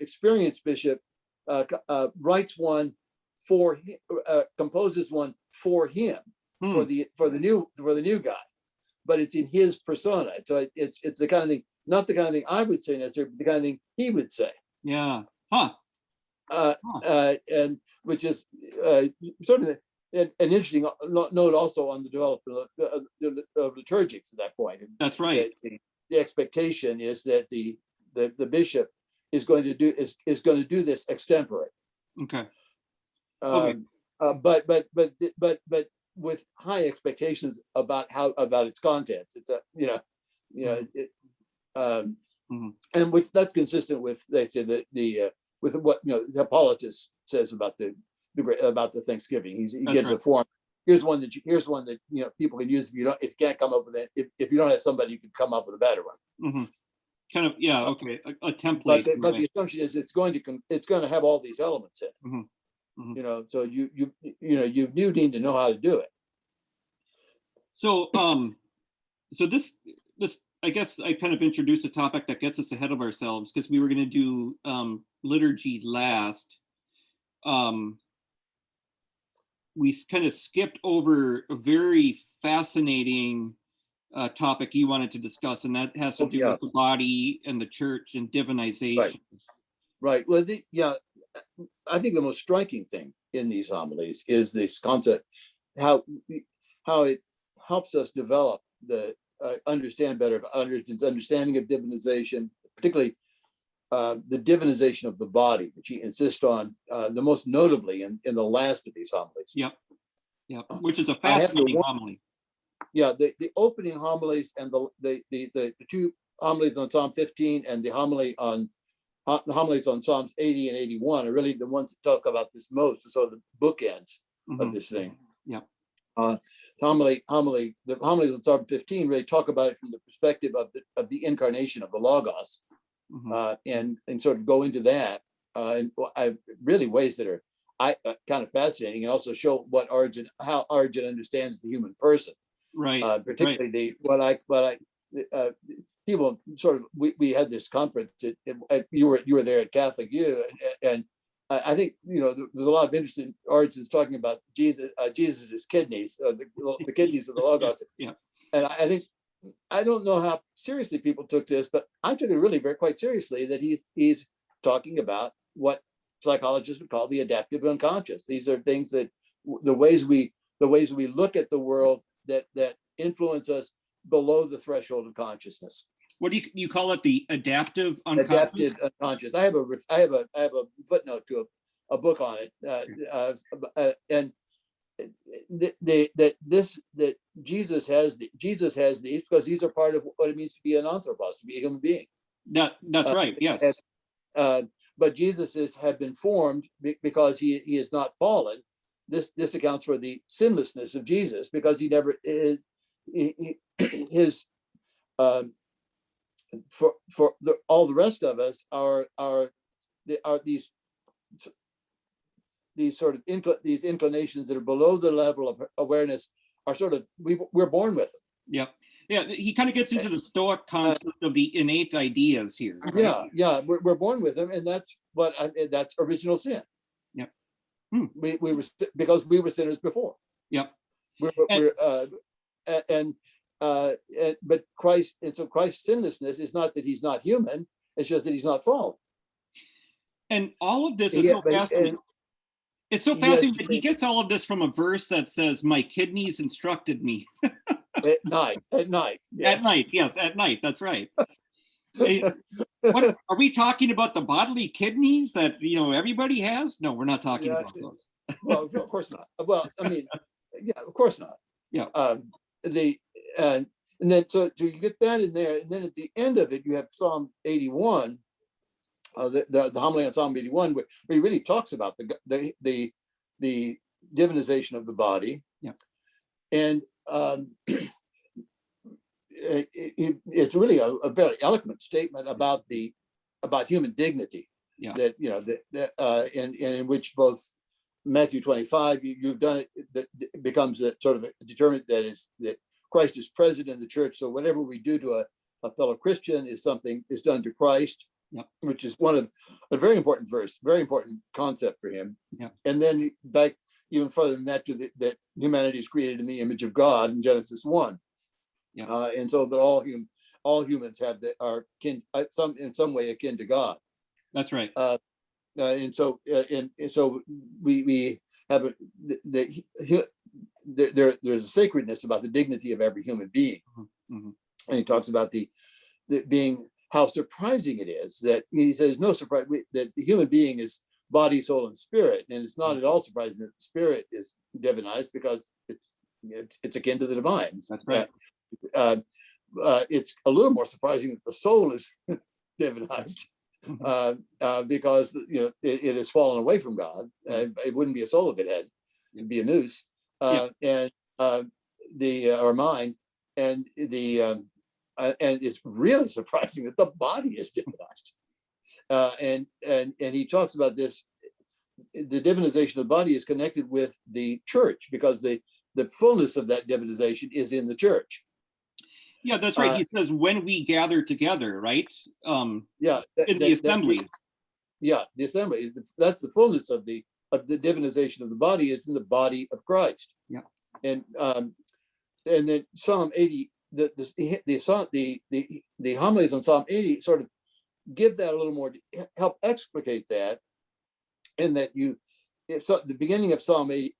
experienced bishop writes one for composes one for him, for the new guy, but it's in his persona. So it's the kind of thing, not the kind of thing I would say necessarily, but the kind of thing he would say. Yeah. And which is sort of an interesting note also on the development of liturgics at that point. That's right. The expectation is that the bishop is going to do this extempore. Okay. but with high expectations about its contents. It's a and which that's consistent with, they say, with what Hippolytus says about the Thanksgiving. He That's gives right. a form. Here's one that people can use if you can't come up with it. If you don't have somebody, you can come up with a better one. Kind of, yeah, okay, a template. But the assumption is it's going to have all these elements in it. So you need to know how to do it. So so this I guess I kind of introduced a topic that gets us ahead of ourselves, because we were going to do liturgy last. We kind of skipped over a very fascinating topic you wanted to discuss, and that has to do with the body and the church and divinization. Right. Well, I think the most striking thing in these homilies is this concept, how it helps us develop the understanding of divinization, particularly the divinization of the body, which he insists on the most notably in the last of these homilies. Yep. Which is a fascinating homily. Yeah, the opening homilies and the two homilies on Psalm 15 and the homilies on Psalms 80 and 81 are really the ones that talk about this most, so the bookends of this thing. Yeah. The homilies on Psalm 15 really talk about it from the perspective of the incarnation of the Logos, and sort of go into that in really ways that are kind of fascinating, and also show how Origen understands the human person. Right. Particularly people sort of, we had this conference you were there at Catholic U, and I think there's a lot of interest in Origen's talking about Jesus's kidneys, the kidneys of the Logos. Yeah. And I think, I don't know how seriously people took this, but I took it really quite seriously, that he's talking about what psychologists would call the adaptive unconscious. These are things that the ways we look at the world that influence us below the threshold of consciousness. What do you call it? The adaptive unconscious? Adaptive unconscious. I have a footnote to a book on it, and that Jesus has these because these are part of what it means to be an anthropos, to be a human being. That's right. Yes. But Jesus had been formed because he is not fallen. This accounts for the sinlessness of Jesus, because he never is his for all the rest of us are these sort of these inclinations that are below the level of awareness, are sort of we're born with them. Yeah, he kind of gets into the Stoic concept of the innate ideas here. Right? Yeah, we're born with them, and that's that's original sin. We were, because we were sinners before. But Christ, and so Christ's sinlessness is not that he's not human; it's just that he's not fallen. And all of this is so fascinating. It's so fascinating that he gets all of this from a verse that says, "My kidneys instructed me." At night. Yes. At night. That's right. What are we talking about? The bodily kidneys that everybody has? No, we're not talking about those. Well, of course not. Well, I mean, of course not. Yeah. And then so you get that in there, and then at the end of it, you have Psalm 81, the homily on Psalm 81, where he really talks about the divinization of the body. Yeah. And it's really a very eloquent statement about human dignity. Yeah. That in which both Matthew 25, you've done it, that becomes a sort of determined that Christ is present in the church. So whatever we do to a fellow Christian is done to Christ. Yep. Which is one of a very important verse, very important concept for him. Yep. And then back even further than that to that humanity is created in the image of God in Genesis 1. Yep. And so that all humans are in some way akin to God. That's right. And so we have there's a sacredness about the dignity of every human being. Mm-hmm. And he talks about the being, how surprising it is that he says no surprise that the human being is body, soul, and spirit. And it's not at all surprising that the spirit is divinized, because it's akin to the divine. That's right. It's a little more surprising that the soul is divinized, because it has fallen away from God. It wouldn't be a soul if it had; it'd be a nous, and or mind, and and it's really surprising that the body is divinized. And he talks about this. The divinization of the body is connected with the church, because the fullness of that divinization is in the church. Yeah, that's right. He says when we gather together, right? In the assembly. The assembly. That's the fullness of the divinization of the body, is in the body of Christ. Yeah. And then Psalm 80, the homilies on Psalm 80 sort of give that a little more, help explicate that, and that the beginning of Psalm 80,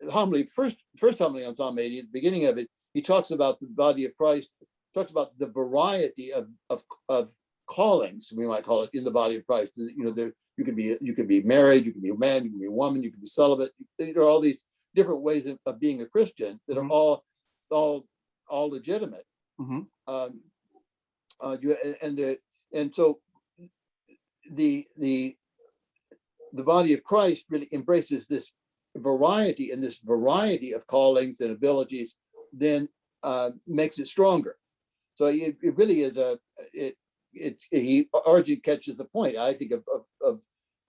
homily, first homily on Psalm 80, at the beginning of it, he talks about the body of Christ, talks about the variety of callings, we might call it, in the body of Christ. There you could be married, you could be a man, you can be a woman, you can be celibate. There are all these different ways of being a Christian that are all legitimate. And so the body of Christ really embraces this variety, and this variety of callings and abilities then makes it stronger. So it really is Origen catches the point, I think, of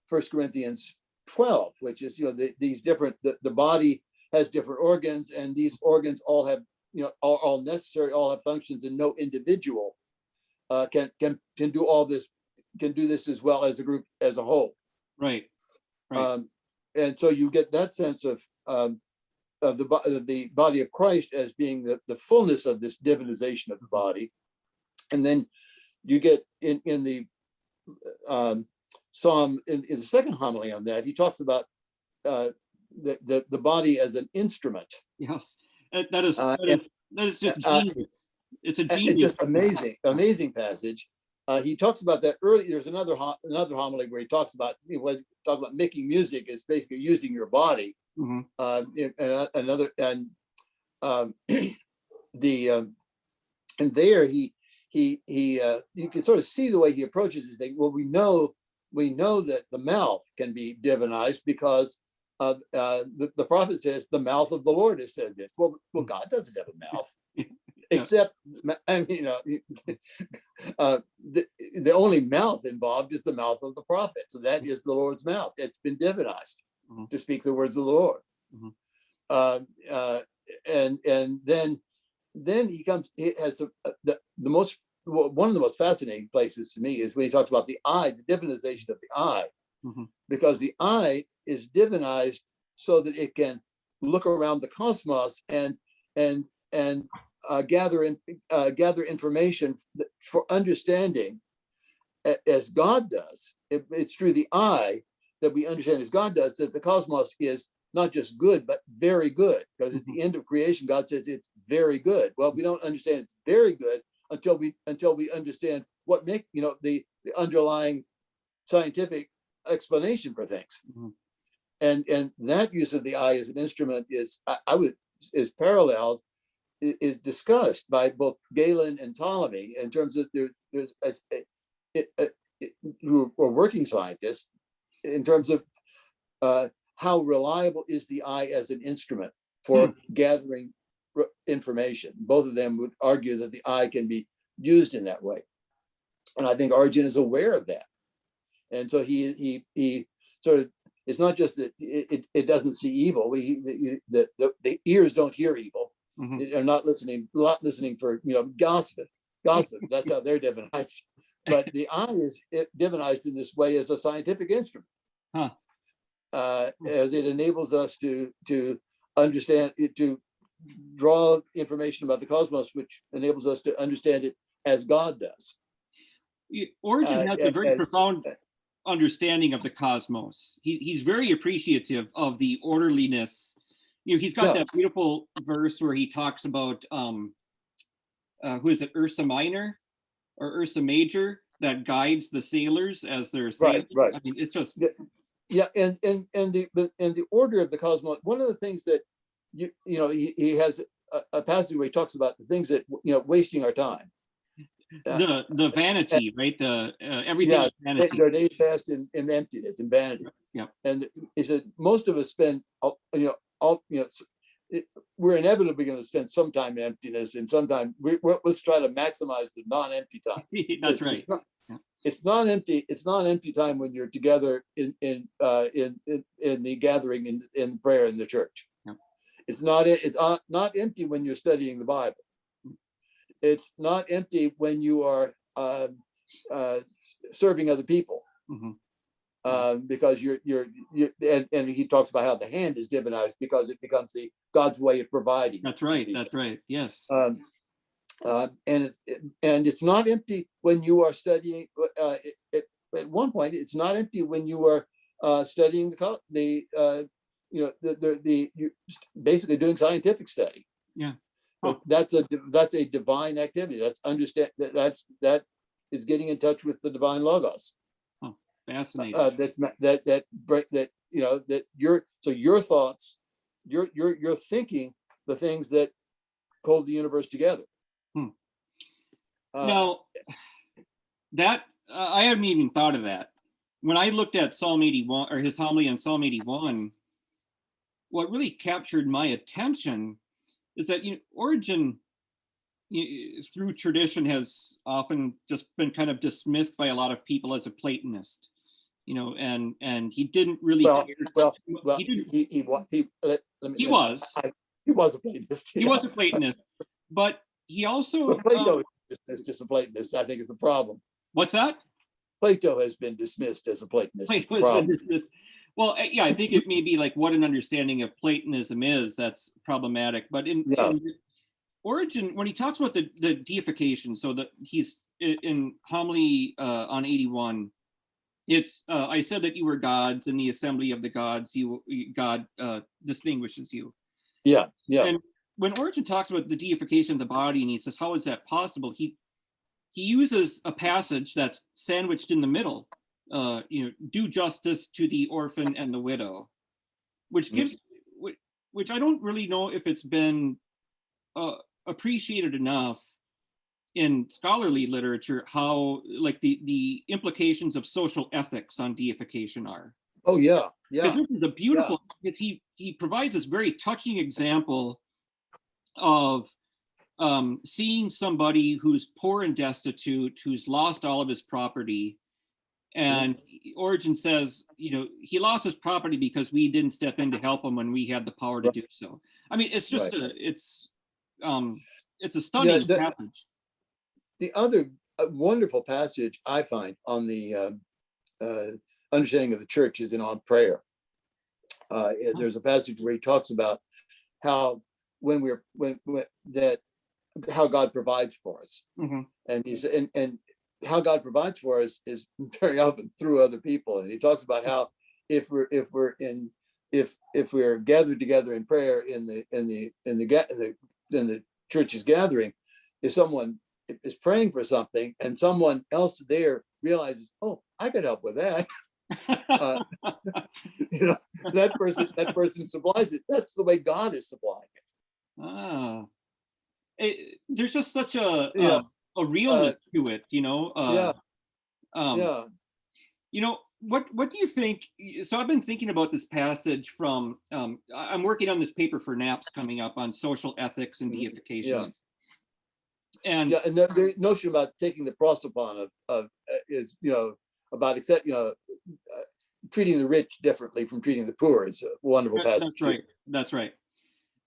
1 Corinthians 12, which is, these different, the body has different organs, and these organs all have, all necessary, all have functions, and no individual can do all this, can do this as well as a group, as a whole. Right. And so you get that sense of the body of Christ as being the fullness of this divinization of the body. And then you get in the Psalm, in the second homily on that, he talks about the body as an instrument. Yes, that is just genius. It's a genius. It's just amazing passage. He talks about that early. There's another homily where he talks about making music is basically using your body. And there he you can sort of see the way he approaches this thing. Well, we know that the mouth can be divinized, because the prophet says the mouth of the Lord has said this. Well, God doesn't have a mouth. Except, the only mouth involved is the mouth of the prophet. So that is the Lord's mouth. It's been divinized to speak the words of the Lord. And then he comes. He has one of the most fascinating places to me is when he talks about the eye, the divinization of the eye, because the eye is divinized so that it can look around the cosmos and gather information for understanding as God does. It's through the eye that we understand, as God does, that the cosmos is not just good, but very good. Because at the end of creation, God says it's very good. Well, we don't understand it's very good until we understand what the underlying scientific explanation for things. And that use of the eye as an instrument is paralleled, is discussed by both Galen and Ptolemy, in terms of who are working scientists, in terms of how reliable is the eye as an instrument for gathering information. Both of them would argue that the eye can be used in that way, and I think Origen is aware of that. And so he sort of, it's not just that it doesn't see evil. The ears don't hear evil. They're not listening for gossip. That's how they're divinized. But the eye is divinized in this way as a scientific instrument, as it enables us to understand, to draw information about the cosmos, which enables us to understand it as God does. Origen has a very profound understanding of the cosmos. He's very appreciative of the orderliness. He's got that beautiful verse where he talks about who is it, Ursa Minor or Ursa Major, that guides the sailors as they're sailing. Right. I mean, it's just yeah, and the order of the cosmos. One of the things that he has a passage where he talks about the things that wasting our time. The vanity, right? The everything Yeah, is vanity. their days passed in emptiness and vanity. Yeah. And he said most of us spend we're inevitably going to spend some time in emptiness, and sometime let's try to maximize the non-empty time. That's right. It's non-empty. It's non-empty time when you're together in the gathering in prayer in the church. Yeah. It's not empty when you're studying the Bible. It's not empty when you are serving other people. Mm-hmm. Because you're and he talks about how the hand is divinized because it becomes God's way of providing. That's right. That's right. Yes. And it's not empty when you are studying. At one point, it's not empty when you are studying you're basically doing scientific study. Yeah. Oh. That's a divine activity. That is getting in touch with the divine logos. Oh, fascinating. That your thoughts, you're thinking the things that hold the universe together. Now, that I hadn't even thought of that. When I looked at Psalm 81 or his homily on Psalm 81, what really captured my attention is that Origen, through tradition, has often just been kind of dismissed by a lot of people as a Platonist, and he didn't really. He was a Platonist. He was a Platonist, but he also Plato is dismissed as a Platonist. I think is the problem. What's that? Plato has been dismissed as a Platonist. Well, yeah, I think it may be like what an understanding of Platonism is that's problematic. But in Origen, when he talks about the deification, so that he's in homily on 81, it's I said that you were gods in the assembly of the gods. God distinguishes you. Yeah. And when Origen talks about the deification of the body, and he says, "How is that possible?" He uses a passage that's sandwiched in the middle. Do justice to the orphan and the widow, which gives, which I don't really know if it's been appreciated enough in scholarly literature, how like the implications of social ethics on deification are. Oh yeah. Because this is a beautiful, because he provides this very touching example of seeing somebody who's poor and destitute, who's lost all of his property. And Origen says, he lost his property because we didn't step in to help him when we had the power to do so. I mean, it's just it's a stunning passage. The other wonderful passage I find on the understanding of the church is on prayer. There's a passage where he talks about how how God provides for us, and he's and how God provides for us is very often through other people. And he talks about how if we're gathered together in prayer in the church's gathering, if someone is praying for something and someone else there realizes, oh, I could help with that. That person supplies it. That's the way God is supplying it. There's just such a realness to it, what do you think? So I've been thinking about this passage from I'm working on this paper for NAPS coming up on social ethics and deification. And the notion about taking the prosopon of is about treating the rich differently from treating the poor is a wonderful passage. That's right.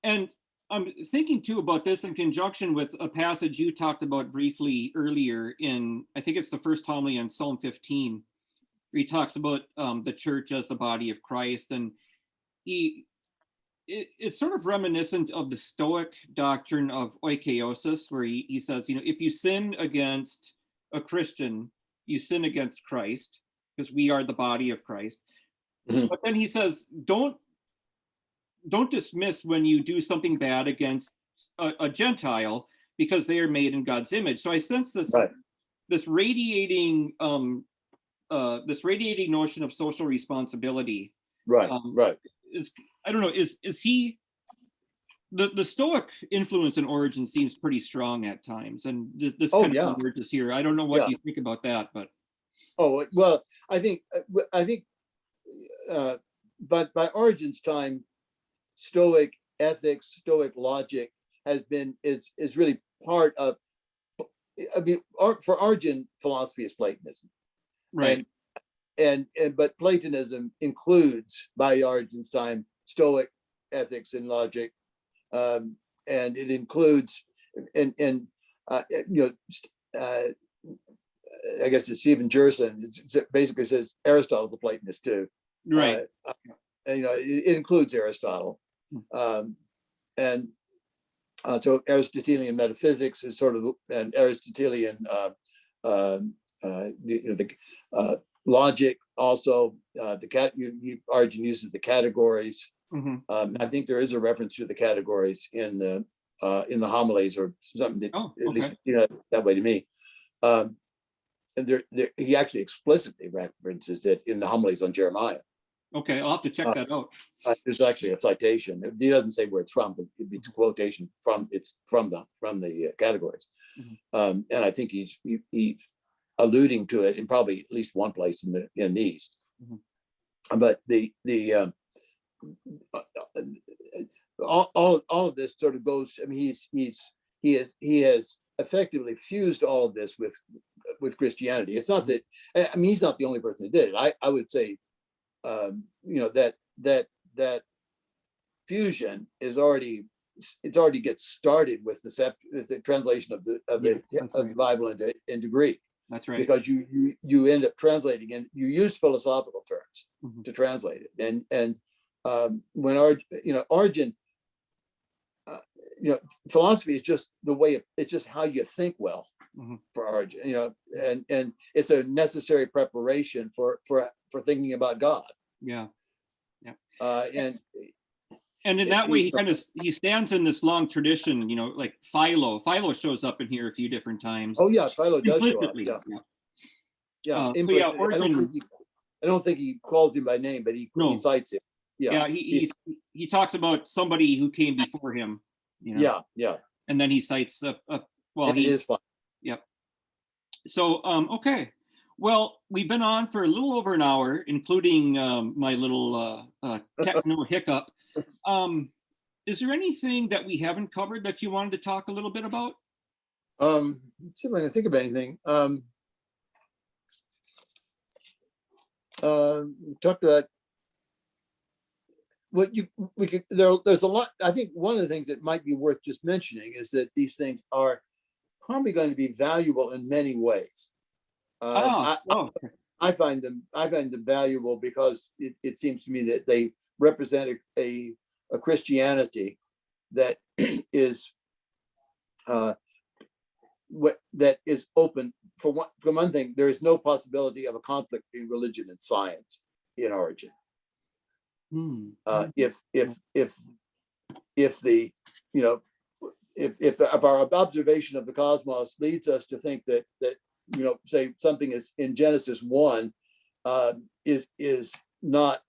And I'm thinking too about this in conjunction with a passage you talked about briefly earlier in, I think it's the first homily on Psalm 15, where he talks about the church as the body of Christ. And it's sort of reminiscent of the Stoic doctrine of oikeiosis, where he says, if you sin against a Christian, you sin against Christ, because we are the body of Christ. But then he says, don't dismiss when you do something bad against a Gentile, because they are made in God's image. So I sense this radiating this radiating notion of social responsibility. Right, right. Is, I don't know, is he the Stoic influence in Origen seems pretty strong at times, and this Oh kind yeah, of emerges here. I don't know what yeah. you think about that, but Oh well, I think but by Origen's time, Stoic ethics, Stoic logic is really part of. I mean, for Origen, philosophy is Platonism, right. and but Platonism includes, by Origen's time, Stoic ethics and logic, and it includes, and I guess it's Stephen Jerson. It basically says Aristotle's a Platonist too. Right. And, it includes Aristotle, and so Aristotelian metaphysics is sort of an Aristotelian logic. Also, Origen uses the categories. I think there is a reference to the categories in the homilies or something that, at least that way to me. And he actually explicitly references it in the homilies on Jeremiah. Okay, I'll have to check that out. There's actually a citation. He doesn't say where it's from, but it's a quotation from the categories. And I think he's alluding to it in probably at least one place in these. But all of this sort of goes. I mean, he has effectively fused all of this with Christianity. It's not that, I mean, he's not the only person who did it. I would say, that fusion is already gets started with the translation of the Bible into Greek. That's right. Because you end up translating, and you use philosophical terms to translate it. And when Origen, philosophy is just the way it's just how you think well for Origen, and it's a necessary preparation for thinking about God. Yeah. And in that way, he stands in this long tradition, like Philo. Philo shows up in here a few different times. Oh yeah, Philo does show up. Yeah. Origen, I don't think he calls him by name, but he cites him. Yeah. He talks about somebody who came before him. Yeah. And then he cites Yep. So okay. Well, we've been on for a little over an hour, including my little techno hiccup. Is there anything that we haven't covered that you wanted to talk a little bit about? Let's see if I can think of anything. We talked about there's a lot. I think one of the things that might be worth just mentioning is that these things are probably going to be valuable in many ways. I find them valuable because it seems to me that they represent a Christianity that is that is open. For one thing, there is no possibility of a conflict between religion and science in Origen. If our observation of the cosmos leads us to think that say something is in Genesis 1 is not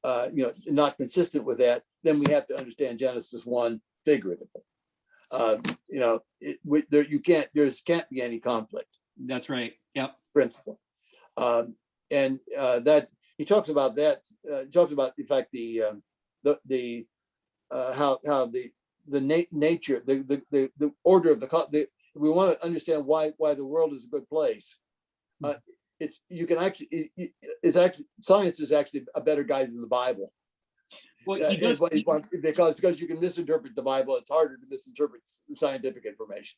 not consistent with that, then we have to understand Genesis 1 figuratively. There can't be any conflict. That's right. Yep. Principle. And that he talks about that. He talks about, in fact, how the nature, the order of we want to understand why the world is a good place. Science is actually a better guide than the Bible. Well, because you can misinterpret the Bible, it's harder to misinterpret scientific information.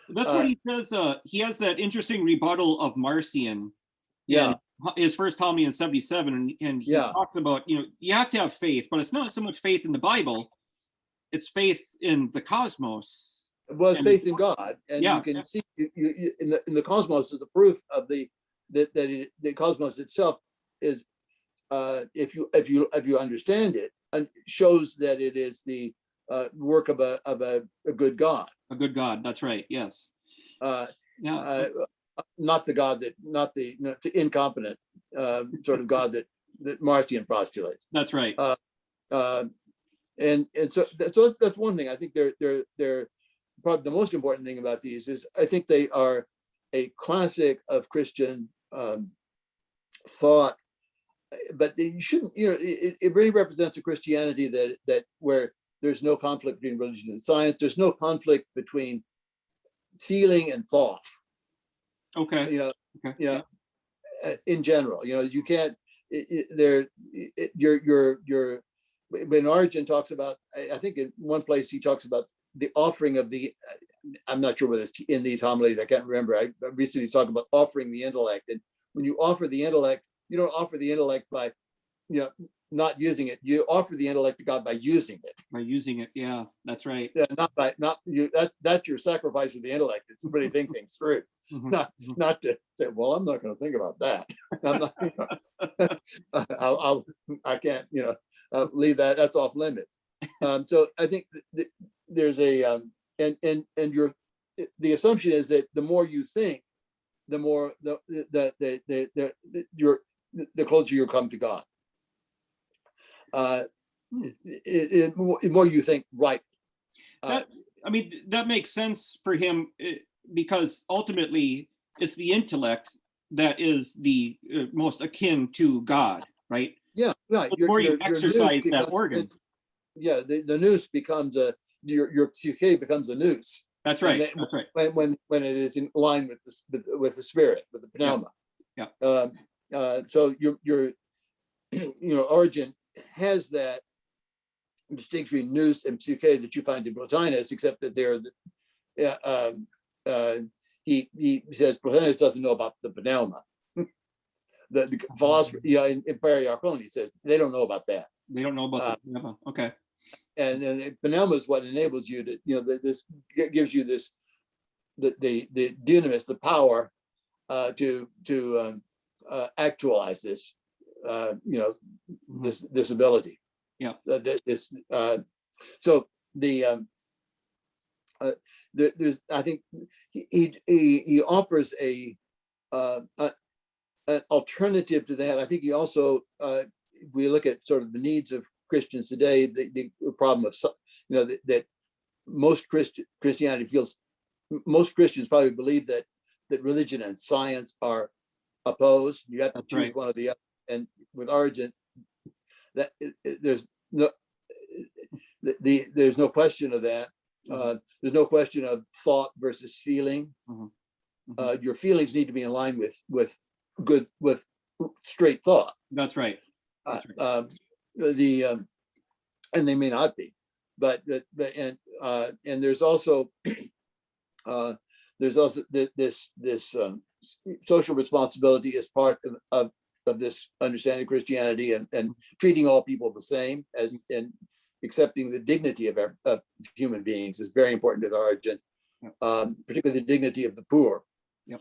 That's what he says. He has that interesting rebuttal of Marcion. Yeah. His first homily in 77, and he talks about, you have to have faith, but it's not so much faith in the Bible, it's faith in the cosmos. Well, faith in God, and you can see in the cosmos is a proof of the cosmos itself is, if you understand it, and shows that it is the work of a good God. A good God. That's right. Yes. not the God that, not the incompetent sort of God that Marcion postulates. That's right. And so that's one thing. I think they're probably the most important thing about these is I think they are a classic of Christian thought, but you shouldn't, it really represents a Christianity that where there's no conflict between religion and science. There's no conflict between feeling and thought. Okay. Okay. In general, you can't. When Origen talks about, I think in one place he talks about the offering of the. I'm not sure whether it's in these homilies. I can't remember. I recently talked about offering the intellect, and when you offer the intellect, you don't offer the intellect by, not using it. You offer the intellect to God by using it. By using it, yeah, that's right. Yeah, not you. That's your sacrifice of the intellect. It's to really think things through, not to say, well, I'm not going to think about that. I'm not. I can't. Leave that. That's off limits. So I think there's a and the assumption is that the more you think, the more the closer you come to God. The more you think right. That makes sense for him because ultimately it's the intellect that is the most akin to God, right? Yeah, right. So the more you exercise that organ. Yeah, the noose becomes your psyche becomes a noose. That's right. That's right. When it is in line with the spirit, with the pneuma. Yeah. So your Origen has that distinction between nous and psyche that you find in Plotinus, except that he says Plotinus doesn't know about the pneuma. The philosopher, in Periarchon, he says they don't know about that. They don't know about the pneuma. Okay. And pneuma is what enables you to, this gives you this, the dunamis, the power to actualize this, this ability. Yeah. So there's, I think he offers an alternative to that. I think he also, we look at sort of the needs of Christians today, the problem of, that most Christianity feels, most Christians probably believe that religion and science are opposed. You have to choose one or the other. And with Origen, that there's no question of that. There's no question of thought versus feeling. Your feelings need to be in line with straight thought. That's right. And they may not be, but there's also this social responsibility as part of this understanding of Christianity and treating all people the same and accepting the dignity of human beings is very important to the Origen, particularly the dignity of the poor. Yep.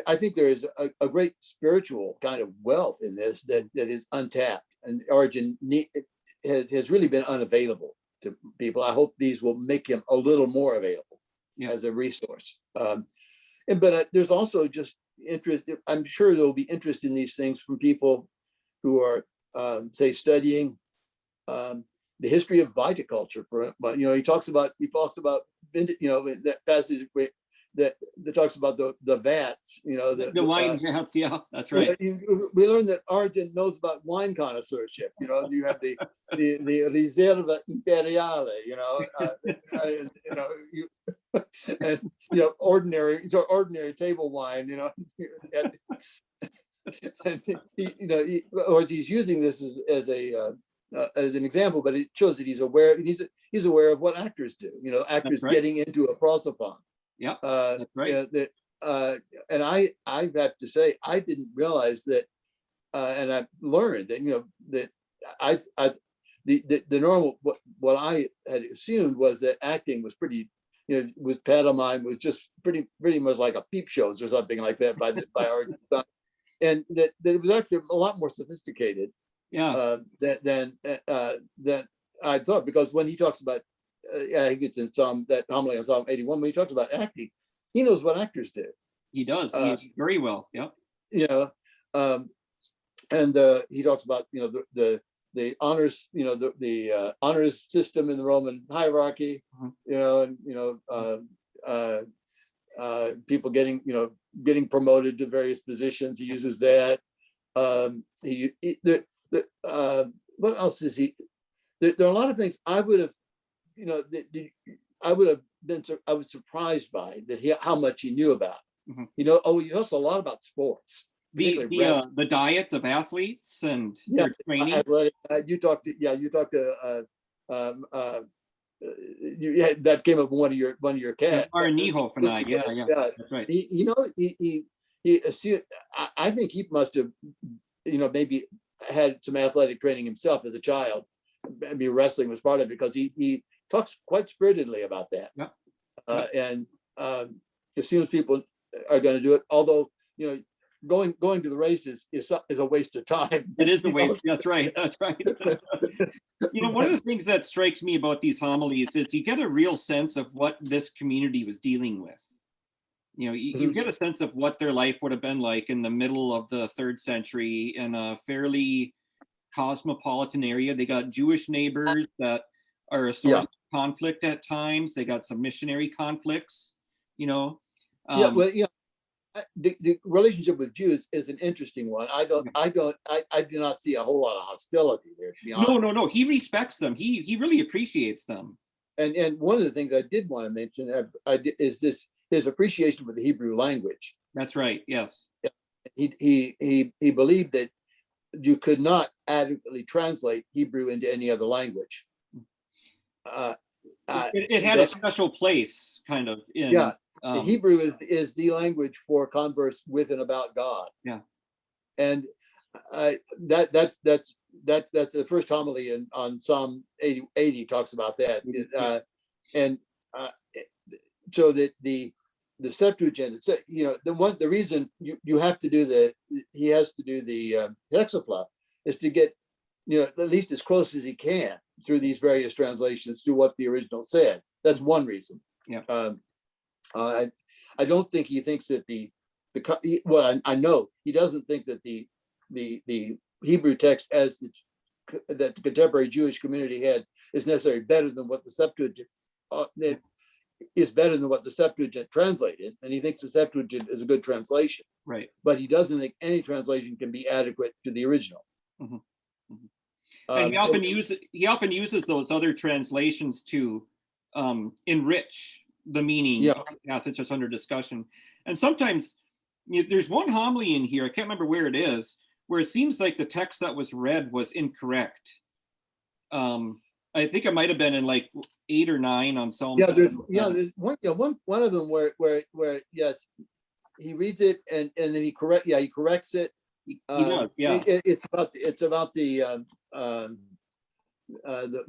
I think there is a great spiritual kind of wealth in this that is untapped, and Origen has really been unavailable to people. I hope these will make him a little more available as a resource. But there's also just interest. I'm sure there will be interest in these things from people who are, say, studying the history of viticulture. He talks about that passage that talks about the vats. The wine vats. Yeah, that's right. We learned that Origen knows about wine connoisseurship. You have the Riserva Imperiale. And ordinary table wine. And he's using this as an example, but it shows that he's aware. He's aware of what actors do. Actors getting into a prosopon. Yeah, that's right. And I have to say, I didn't realize that, and I've learned that that the normal what I had assumed was that acting was pretty, with pantomime was just pretty much like a peep shows or something like that by Origen, and that it was actually a lot more sophisticated. Than I thought, because when he talks about I think it's in that homily on Psalm 81, when he talks about acting, he knows what actors do. He does. Very well. Yep. You know, and he talks about, you know, the honors, you know, the honors system in the Roman hierarchy, you know, and you know, people getting promoted to various positions. He uses that. What else is he? There are a lot of things I would have, you know, I was surprised by how much he knew about. You know, he knows a lot about sports. The diet of athletes and their training. Athletic, you talked to that came up in one of your cats. Arnihoff and I, yeah, that's right. You know, he assumed, I think he must have, you know, maybe had some athletic training himself as a child. I mean, wrestling was part of it, because he talks quite spiritedly about that. Yeah. And assumes people are going to do it. Although, you know, going to the races is a waste of time. It is a waste. That's right. That's right. You know, one of the things that strikes me about these homilies is you get a real sense of what this community was dealing with. You know, you get a sense of what their life would have been like in the middle of the 3rd century in a fairly cosmopolitan area. They got Jewish neighbors that are a source of conflict at times. They got some missionary conflicts, you know. The relationship with Jews is an interesting one. I do not see a whole lot of hostility there, to be honest. No. He respects them. He really appreciates them. And one of the things I did want to mention is his appreciation for the Hebrew language. That's right. Yes. He believed that you could not adequately translate Hebrew into any other language. It had a special place, kind of. The Hebrew is the language for converse with and about God. Yeah, and that's the first homily on Psalm 80 talks about that. So that the Septuagint, you know, the reason you have to do he has to do the hexapla is to get, you know, at least as close as he can through these various translations to what the original said. That's one reason. Yeah. I don't think he thinks that I know he doesn't think that the Hebrew text that the contemporary Jewish community had is necessarily better than what the Septuagint is better than what the Septuagint translated, and he thinks the Septuagint is a good translation. Right. But he doesn't think any translation can be adequate to the original. And he often uses those other translations to enrich the meaning of the passage that's under discussion. And sometimes there's one homily in here, I can't remember where it is, where it seems like the text that was read was incorrect. I think it might have been in like 8 or 9 on Psalm. There's one of them where yes, he reads it and then he corrects it. He does, yeah. It's about the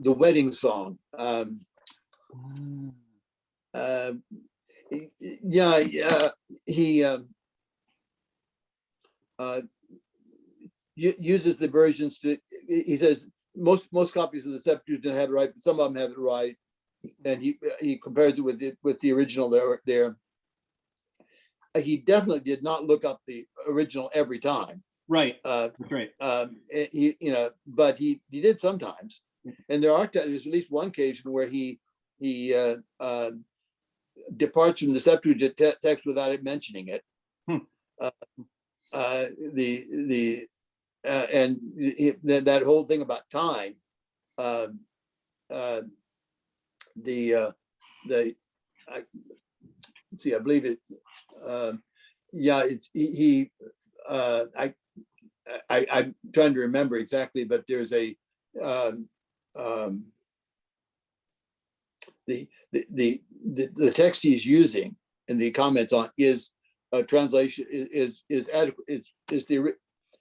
wedding song. He uses the versions to. He says most copies of the Septuagint have it right, but some of them have it right, and he compares it with the original there. He definitely did not look up the original every time. Right. That's right. But he did sometimes, and there's at least one occasion where he departs from the Septuagint text without it mentioning it. That whole thing about time. I believe it. I'm trying to remember exactly, but there's the text he's using in the comments on is a translation is adequate.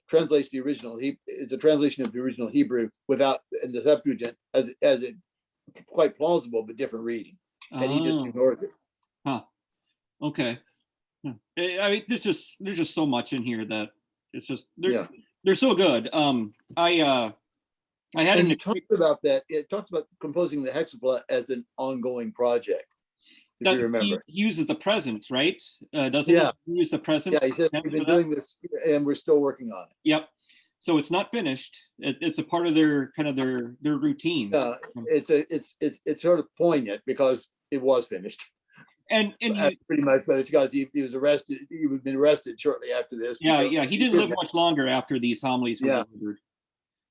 Translates the original. It's a translation of the original Hebrew without, and the Septuagint as it quite plausible but different reading, and he just ignores it. Okay. I mean, there's just so much in here that it's just they're so good. I had And an he talked about that. It talks about composing the hexapla as an ongoing project, if that you remember. he uses the present, right? Doesn't Yeah, he use the present yeah. He said tense we've for been that? doing this, and we're still working on it. Yep. So it's not finished. It's a part of their kind of their routine. It's sort of poignant because it was finished. And you, Pretty much, but because he was arrested, he had been arrested shortly after this. yeah, So yeah, he didn't live much longer after these homilies were Yeah. delivered.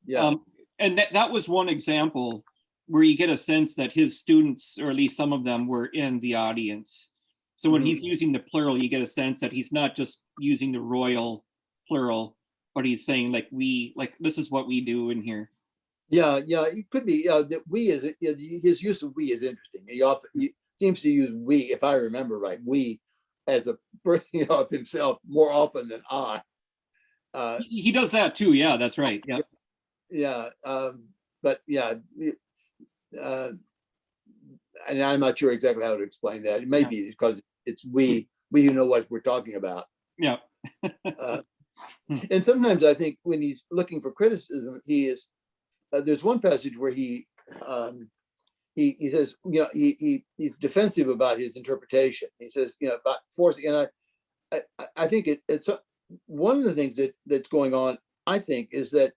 Yeah. And that was one example where you get a sense that his students, or at least some of them, were in the audience. So when he's using the plural, you get a sense that he's not just using the royal plural, but he's saying like we, like this is what we do in here. Yeah, yeah, it could be. That we is his use of we is interesting. He seems to use we, if I remember right, we as a person of himself more often than I. He does that too. Yeah, that's right. Yeah. Yeah, but yeah, and I'm not sure exactly how to explain that. It may be because it's we who know what we're talking about. Yeah. And sometimes I think when he's looking for criticism, he is. There's one passage where he says, he's defensive about his interpretation. He says, about forcing, and I think it's one of the things that's going on. I think is that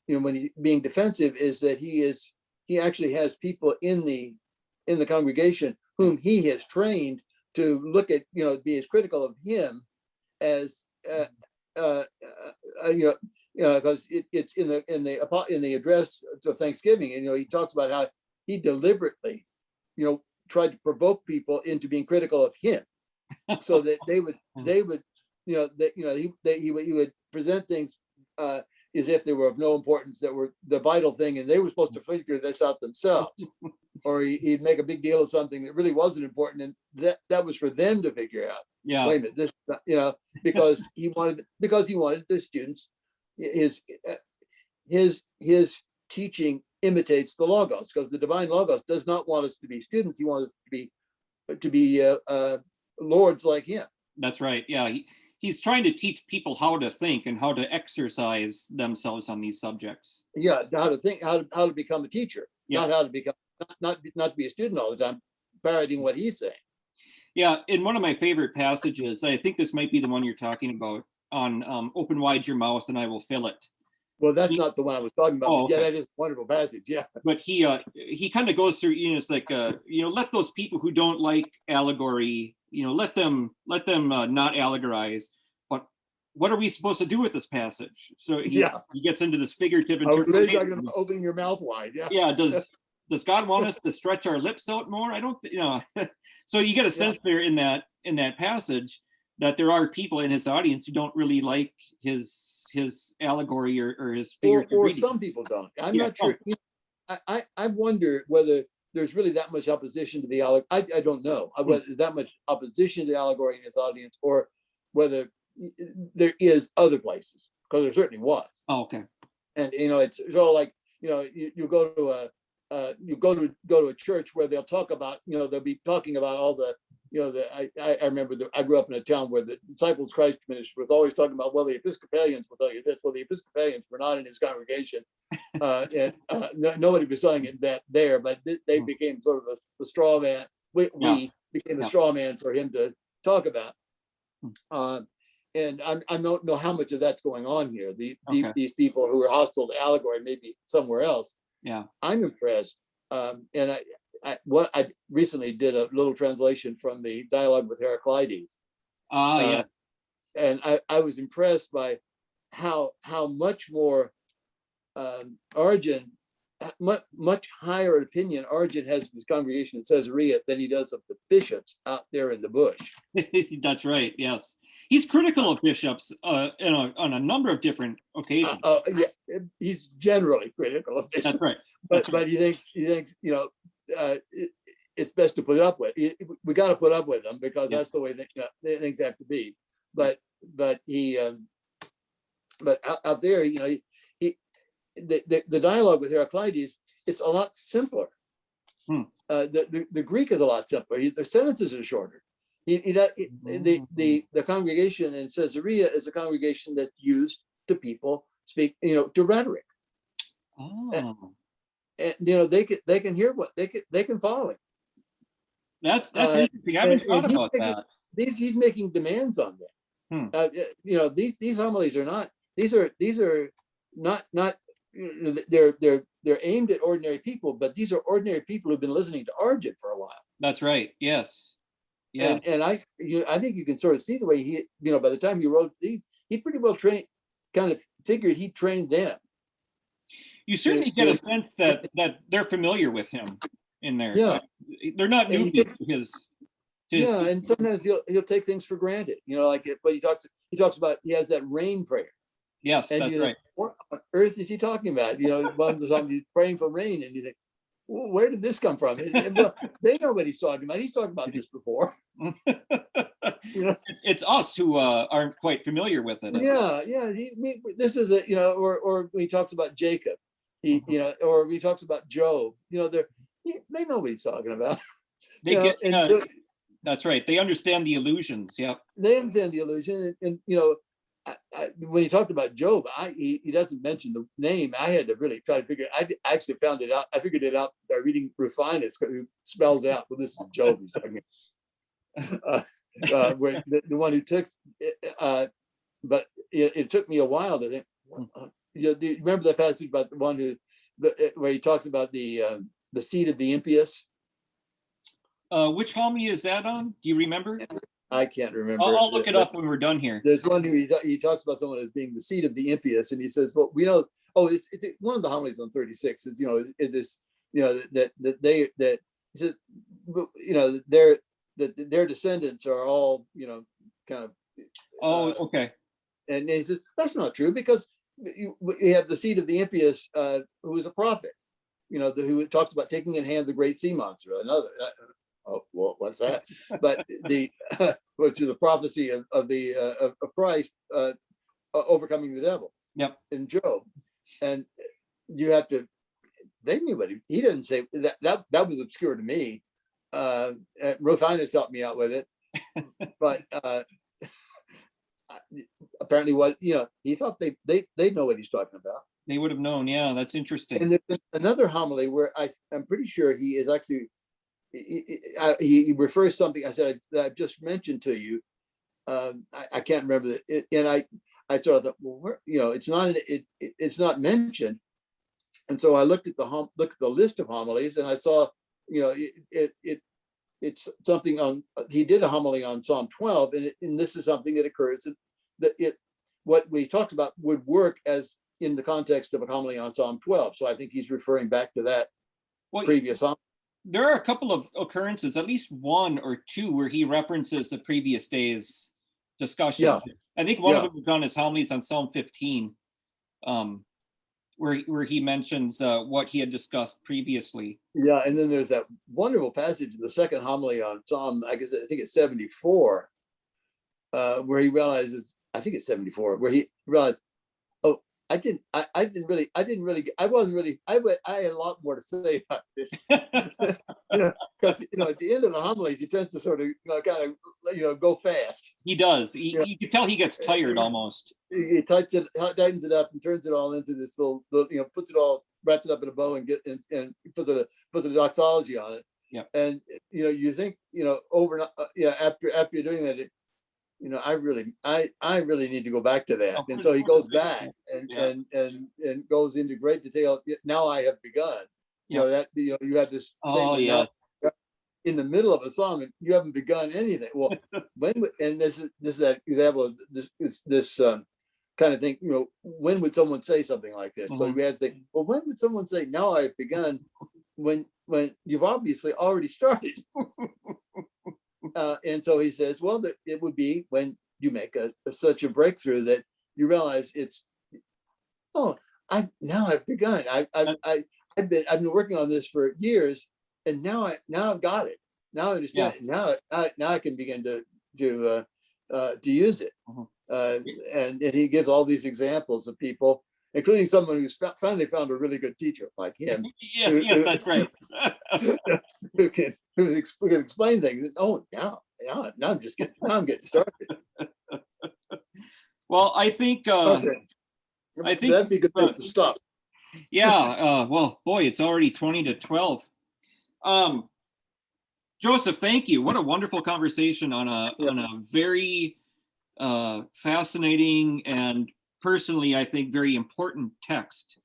when he being defensive is that he actually has people in the congregation whom he has trained to look at, be as critical of him as because it's in the address of Thanksgiving, and he talks about how he deliberately, tried to provoke people into being critical of him, so that he would present things as if they were of no importance, that were the vital thing, and they were supposed to figure this out themselves. Or he'd make a big deal of something that really wasn't important, and that was for them to figure out. Yeah. Wait a minute, this, because he wanted the students, his teaching imitates the logos, because the divine logos does not want us to be students. He wants us to be lords like him. That's right. Yeah. He's trying to teach people how to think and how to exercise themselves on these subjects. Yeah, how to think, how to become a teacher, yeah. Not how to become, not to be a student all the time, parroting what he's saying. Yeah, in one of my favorite passages, I think this might be the one you're talking about, on open wide your mouth and I will fill it. Well, that's not the one I was talking about. Oh, but okay. Yeah, that is a wonderful passage. Yeah. But he kind of goes through, it's like, let those people who don't like allegory, let them not allegorize. But what are we supposed to do with this passage? So he gets into this figurative interpretation. Opening your mouth wide. Yeah. Yeah. Does God want us to stretch our lips out more? I don't, So you get a sense there in that passage that there are people in his audience who don't really like his allegory or his figurative or reading. Some people don't. I'm not sure. I wonder whether there's really that much opposition to the allegory. I don't know whether there's that much opposition to the allegory in his audience, or whether there is other places, because there certainly was. Oh, okay. And it's sort of like you go to a church where they'll talk about they'll be talking about all the I remember I grew up in a town where the Disciples Christ ministry was always talking about, well, the Episcopalians will tell you this. Well, the Episcopalians were not in his congregation, and nobody was telling it that there, but they became sort of a straw man. We became a straw man for him to talk about. And I don't know how much of that's going on here. These people who are hostile to allegory, maybe somewhere else. Yeah, I'm impressed, and I recently did a little translation from the dialogue with Heraclides. Yeah. And I was impressed by how much more Origen, much higher opinion Origen has of his congregation in Caesarea than he does of the bishops out there in the bush. That's right. Yes, he's critical of bishops on a number of different occasions. Yeah, he's generally critical of bishops. That's right. But he thinks it's best to put up with. We got to put up with them, because that's the way things have to be. But he out there, the dialogue with Heraclides, it's a lot simpler. The Greek is a lot simpler. The sentences are shorter. The congregation in Caesarea is a congregation that's used to people speak, to rhetoric. Oh, And they can hear what they can follow it. that's interesting. I haven't thought about that. He's making demands on them. These homilies are not. These are not. They're aimed at ordinary people, but these are ordinary people who've been listening to Origen for a while. That's right. Yes. Yeah. And I think you can sort of see the way he, by the time he wrote these, he pretty well kind of figured he trained them. You certainly get a sense that they're familiar with him in there. Yeah. They're not newbies to his. Yeah, and sometimes he'll take things for granted, but he talks about, he has that rain prayer. Yes, and that's right. Think, what on earth is he talking about? One of the times he's praying for rain, and you think, well, where did this come from? Well, they know what he's talking about. He's talked about this before. It's us who aren't quite familiar with it. Yeah. This is or when he talks about Jacob, or when he talks about Job, they know what he's talking about. That's right. They understand the illusions. Yeah. They understand the illusion, and when he talked about Job, he doesn't mention the name. I had to really try to figure. I actually found it out. I figured it out by reading Rufinus, who spells out. Well, this is Job he's talking about. Where the one who took, but it took me a while to think. Do you remember that passage about the one where he talks about the seed of the impious? Which homily is that on? Do you remember? I can't remember. I'll look it up when we're done here. There's one who he talks about someone as being the seed of the impious, and he says, "Well, we know." Oh, it's one of the homilies on 36. Is that he says, their descendants are all kind of. Oh, okay. And he says that's not true, because you have the seed of the impious, who is a prophet. Who talks about taking in hand the great sea monster. Another. Oh, well, what's that? But which is the prophecy of Christ overcoming the devil. Yep. In Job, and you have to. They knew what he didn't say that was obscure to me. Rufinus helped me out with it, but apparently, he thought they know what he's talking about. They would have known. Yeah, that's interesting. And there's another homily where I'm pretty sure he is actually. He refers something I said I've just mentioned to you. I can't remember that, and I sort of thought, well, it's not mentioned, and so I looked at the list of homilies, and I saw, it's something on. He did a homily on Psalm 12, and this is something that occurs that what we talked about would work as in the context of a homily on Psalm 12. So I think he's referring back to that previous homily. There are a couple of occurrences, at least one or two, where he references the previous day's discussion. Yeah. I think one of them was on his homilies on Psalm 15, where he mentions what he had discussed previously. Yeah, and then there's that wonderful passage in the second homily on Psalm, I think it's 74, where he realizes, I think it's 74, where he realized, I had a lot more to say about this, because at the end of the homilies he tends to sort of kind of go fast. He does. You can tell he gets tired almost. He tightens it up and turns it all into this little puts it all, wraps it up in a bow and puts a doxology on it. Yeah. And you think after you're doing that. I really need to go back to that. And so he goes back and goes into great detail. Now I have begun. You have this thing in the middle of a psalm, and you haven't begun anything. Well, and this is that example of this kind of thing. When would someone say something like this? So we had to think, well, when would someone say, "Now I have begun," when you've obviously already started? And so he says, well, it would be when you make such a breakthrough that you realize I've begun. I've been working on this for years, and now I've got it. Now I understand it. Now I can begin to use it. And he gives all these examples of people, including someone who's finally found a really good teacher like him. Yes, that's right. who can explain things. Oh, now I'm getting started. Well, I think Okay. I think that'd be a good place to stop. Yeah, well, boy, it's already 20 to 12. Joseph, thank you. What a wonderful conversation on a very fascinating and personally, I think, very important text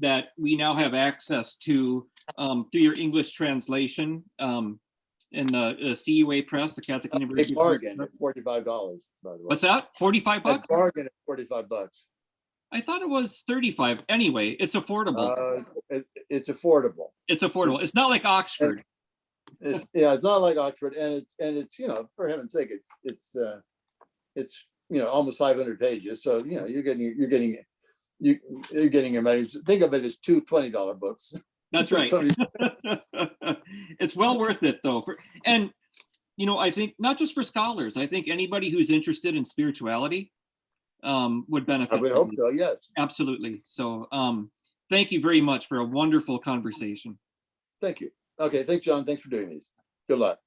that we now have access to through your English translation in the CUA Press, the Catholic A University. bargain at $45, by the way. What's that? 45 A bucks? bargain at $45. I thought it was 35. Anyway, it's affordable. It's affordable. It's affordable. It's not like Oxford. It's not like Oxford, and it's for heaven's sake, it's almost 500 pages. So you're getting your money. Think of it as two $20 books. That's right. It's well worth it though. And I think not just for scholars. I think anybody who's interested in spirituality would benefit. I would hope so. Yes. Absolutely. So thank you very much for a wonderful conversation. Thank you. Okay. Thanks, John. Thanks for doing these. Good luck.